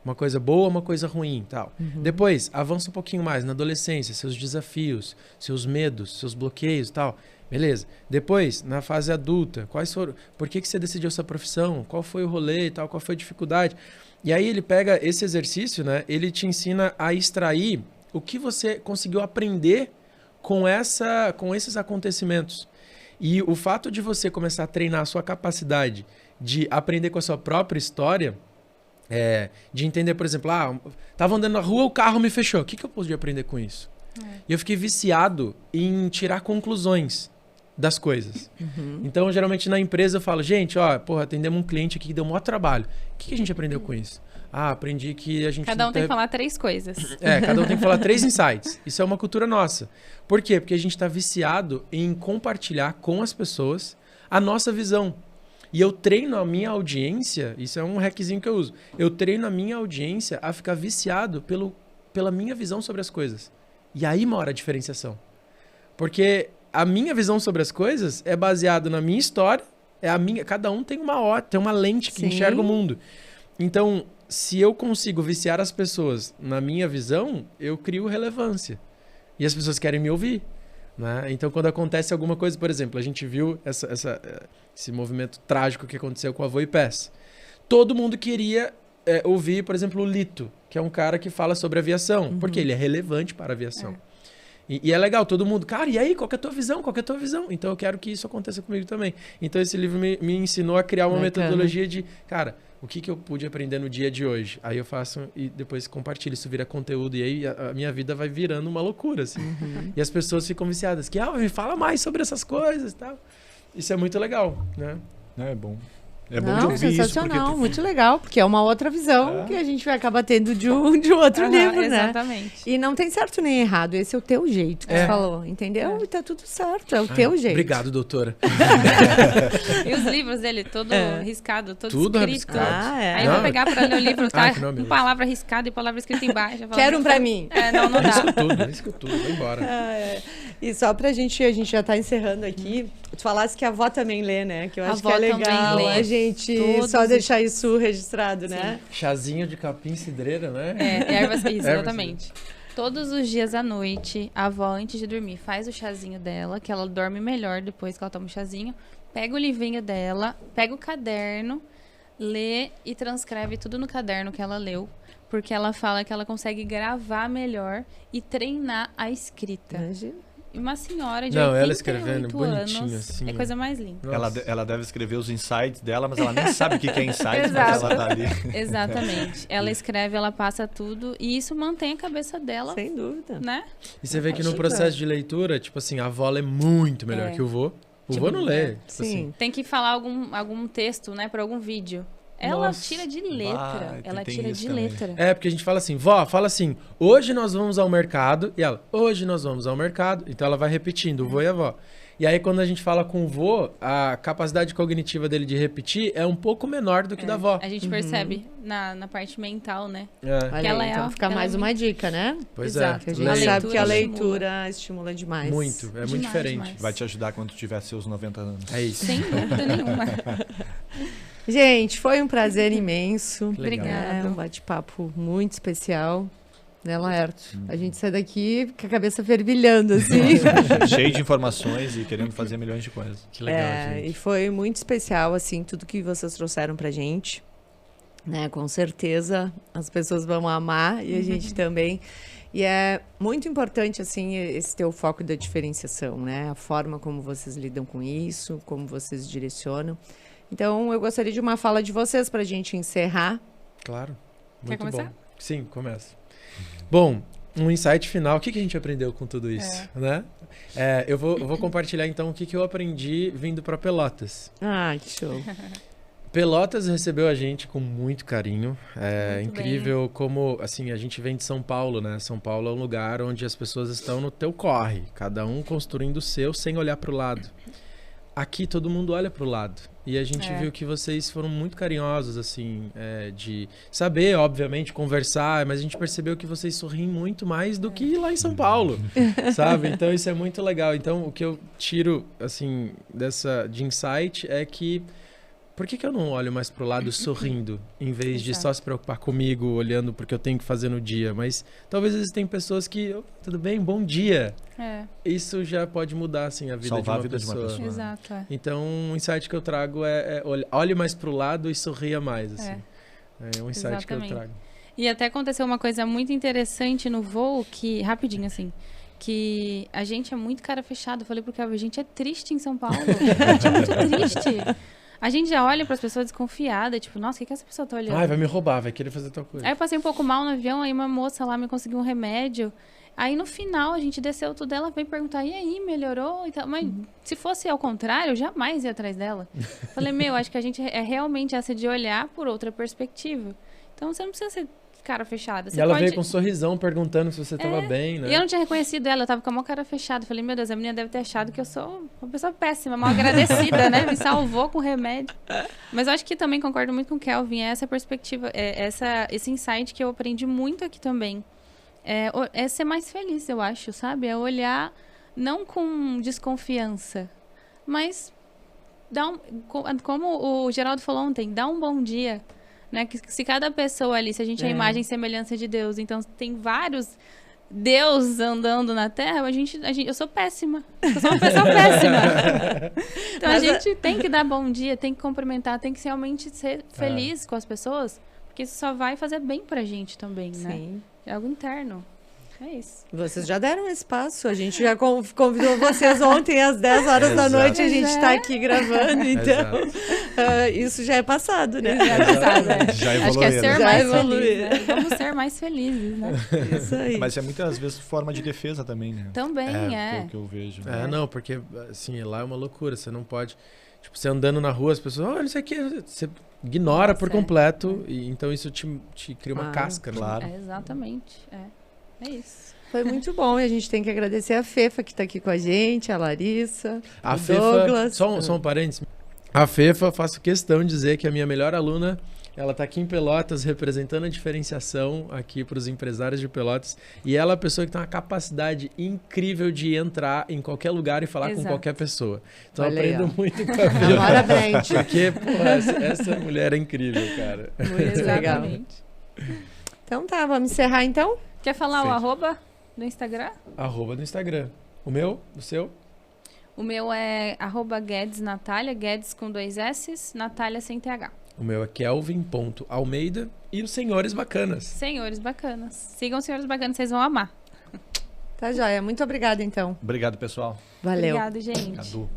uma coisa boa, uma coisa ruim, tal. Depois, avança um pouquinho mais na adolescência, seus desafios, seus medos, seus bloqueios, tal. Beleza. Depois, na fase adulta, quais foram? Por que você decidiu essa profissão? Qual foi o rolê e tal? Qual foi a dificuldade? E aí ele pega esse exercício, né? Ele te ensina a extrair o que você conseguiu aprender com esses acontecimentos. E o fato de você começar a treinar a sua capacidade de aprender com a sua própria história, de entender, por exemplo, tava andando na rua, o carro me fechou. O que eu podia aprender com isso? E eu fiquei viciado em tirar conclusões das coisas. Então, geralmente na empresa eu falo, gente, atendemos um cliente aqui que deu o maior trabalho. O que a gente aprendeu com isso? Aprendi que a gente... Cada um tem que falar 3 coisas. Cada um tem que falar 3 insights. Isso é uma cultura nossa. Por quê? Porque a gente está viciado em compartilhar com as pessoas a nossa visão. E eu treino a minha audiência, isso é um hackzinho que eu uso, eu treino a minha audiência a ficar viciado pela minha visão sobre as coisas. E aí mora a diferenciação. Porque a minha visão sobre as coisas é baseada na minha história, cada um tem uma lente que enxerga o mundo. Então, se eu consigo viciar as pessoas na minha visão, eu crio relevância. E as pessoas querem me ouvir. Né? Então, quando acontece alguma coisa, por exemplo, a gente viu esse movimento trágico que aconteceu com a Voipess. Todo mundo queria ouvir, por exemplo, o Lito, que é um cara que fala sobre aviação, porque ele é relevante para a aviação. E é legal, todo mundo, cara, e aí, qual que é a tua visão? Qual que é a tua visão? Então, eu quero que isso aconteça comigo também. Então, esse livro me ensinou a criar uma metodologia de, cara, o que eu pude aprender no dia de hoje? Aí eu faço e depois compartilho, isso vira conteúdo e aí a minha vida vai virando uma loucura, assim. E as pessoas ficam viciadas, que, me fala mais sobre essas coisas e tal. Isso é muito legal, né? É bom. É bom de ouvir sensacional, isso. Muito legal, porque é uma outra visão que a gente vai acabar tendo de um outro livro, né? Exatamente. E não tem certo nem errado, esse é o teu jeito que você falou, entendeu? E tá tudo certo, é o teu jeito. Obrigado, doutora. E os livros dele, todo riscado, todo tudo escrito. Rabiscado. Aí eu vou pegar pra ler o livro, tá? Com palavra riscada e palavra escrita embaixo. Quero um pra mim. Não dá. Risco tudo, vai embora. E só pra gente, a gente já tá encerrando aqui, tu falasse que a avó também lê, né? Que eu acho que é legal a gente só deixar isso registrado, né? Chazinho de capim cidreira, né? Ervas, exatamente. Todos os dias à noite, a avó, antes de dormir, faz o chazinho dela, que ela dorme melhor depois que ela toma o chazinho, pega o livrinho dela, pega o caderno, lê e transcreve tudo no caderno que ela leu, porque ela fala que ela consegue gravar melhor e treinar a escrita. Imagina. E uma senhora de ela 88 escrevendo bonitinho anos, assim. é coisa mais linda. Ela deve escrever os insights dela, mas ela nem sabe o que é insight, mas ela tá ali. Exatamente. Ela escreve, ela passa tudo e isso mantém a cabeça dela. Sem dúvida. Né? E você vê que no processo de leitura, tipo assim, a avó é muito melhor que o vô. O vô não lê. Tipo assim. Tem que falar algum texto, né, para algum vídeo. Ela tira de letra. Ela tira de letra. Porque a gente fala assim, vó, fala assim, hoje nós vamos ao mercado. E ela, hoje nós vamos ao mercado. Então ela vai repetindo, o vô e a avó. E aí quando a gente fala com o vô, a capacidade cognitiva dele de repetir é um pouco menor do que da avó. A gente percebe na parte mental, né? Olha, que ela então fica mais uma dica, né? Pois Exato. é. A gente sabe que a leitura estimula demais. Muito, é muito diferente. Demais. Vai te ajudar quando tu tiver seus 90 anos. É isso. Sem dúvida nenhuma. Gente, foi um prazer imenso. Obrigada. Um bate-papo muito especial. Né, Laerto? A gente sai daqui com a cabeça fervilhando, assim. Cheio de informações e querendo fazer milhões de coisas. Que legal, gente. E foi muito especial, assim, tudo que vocês trouxeram pra gente. Né? Com certeza as pessoas vão amar e a gente também. E é muito importante, assim, esse teu foco da diferenciação, né? A forma como vocês lidam com isso, como vocês direcionam. Então, eu gostaria de uma fala de vocês para a gente encerrar. Claro. Quer Muito começar? bom. Sim, começa. Bom, um insight final. O que a gente aprendeu com tudo isso, né? Eu vou compartilhar, então, o que eu aprendi vindo para Pelotas. Ah, que show. Pelotas recebeu a gente com muito carinho. É Muito incrível como, assim, a gente vem de São Paulo, né? São Paulo é um lugar onde as pessoas estão no teu corre, cada um construindo o seu sem olhar para o lado. Aqui todo mundo olha para o lado. E a gente viu que vocês foram muito carinhosos, assim, de saber, obviamente, conversar, mas a gente percebeu que vocês sorriem muito mais do que lá em São Paulo, sabe? Então isso é muito legal. Então o que eu tiro, assim, de insight é que por que eu não olho mais pro lado sorrindo, em vez de só se preocupar comigo, olhando porque eu tenho que fazer no dia? Mas talvez existem pessoas que, tudo bem, bom dia. Isso já pode mudar, assim, a vida, Salvar de, a vida de uma pessoa. Exato. Então, um insight que eu trago é olhe mais pro lado e sorria mais, assim. É um insight que eu trago. E até aconteceu uma coisa muito interessante no voo, que, rapidinho, assim, que a gente é muito cara fechada. Eu falei pro Kelvin, a gente é triste em São Paulo. A gente é muito triste. A gente já olha para as pessoas desconfiada, tipo, nossa, o que essa pessoa tá olhando? Ai, vai me roubar, vai querer fazer tal coisa. Aí eu passei um pouco mal no avião, aí uma moça lá me conseguiu um remédio. Aí no final a gente desceu tudo, ela veio perguntar, e aí, melhorou? E tal. Mas se fosse ao contrário, eu jamais ia atrás dela. Falei, acho que a gente é realmente essa de olhar por outra perspectiva. Então você não precisa ser cara fechada. Você e ela pode... veio com um sorrisão perguntando se você tava bem, né? E eu não tinha reconhecido ela, eu tava com a mão cara fechada. Falei, meu Deus, a menina deve ter achado que eu sou uma pessoa péssima, mal agradecida, né? Me salvou com remédio. Mas eu acho que também concordo muito com o Kelvin, essa perspectiva, esse insight que eu aprendi muito aqui também. É ser mais feliz, eu acho, sabe? É olhar não com desconfiança, mas como o Geraldo falou ontem, dá um bom dia. Né? Que se cada pessoa ali, se a gente é a imagem e semelhança de Deus, então tem vários Deus andando na Terra, eu sou péssima. Eu sou uma pessoa péssima. Então a gente tem que dar bom dia, tem que cumprimentar, tem que realmente ser feliz com as pessoas, porque isso só vai fazer bem pra gente também, né? Sim. É algo interno. É isso. Vocês já deram esse passo. A gente já convidou vocês ontem às 10 horas da noite. A gente está aqui gravando. Então, isso já é passado, né? Já é passado, Já Acho que é ser evoluíram. mais feliz, né? Vamos ser mais felizes, né? Isso aí. Mas é muitas vezes forma de defesa também, né? Também É o que eu vejo. Né? Não, porque, assim, lá é uma loucura. Você não pode... Tipo, você andando na rua, as pessoas... Olha, isso aqui... Você ignora por completo. E, então, isso te cria uma casca, claro. Exatamente. É isso. Foi muito bom e a gente tem que agradecer a Fefa que está aqui com a gente, a Larissa, A o Fefa, Douglas. só um parênteses. A Fefa, faço questão de dizer que é a minha melhor aluna. Ela está aqui em Pelotas representando a diferenciação aqui para os empresários de Pelotas. E ela é a pessoa que tem uma capacidade incrível de entrar em qualquer lugar e falar com qualquer pessoa. Então eu aprendo muito com a Fefa. Amora Brand. Porque, essa mulher é incrível, cara. Muito legal. Então tá, vamos encerrar então? Quer falar o arroba do Instagram? Arroba do Instagram. O meu? O seu? O meu é arroba Guedes Natália, Guedes com 2 S, Natália sem TH. O meu é kelvin.almeida e os Senhores Bacanas. Senhores Bacanas. Sigam os Senhores Bacanas, vocês vão amar. Tá joia. Muito obrigada então. Obrigado, pessoal. Valeu. Obrigada, gente. Cadu.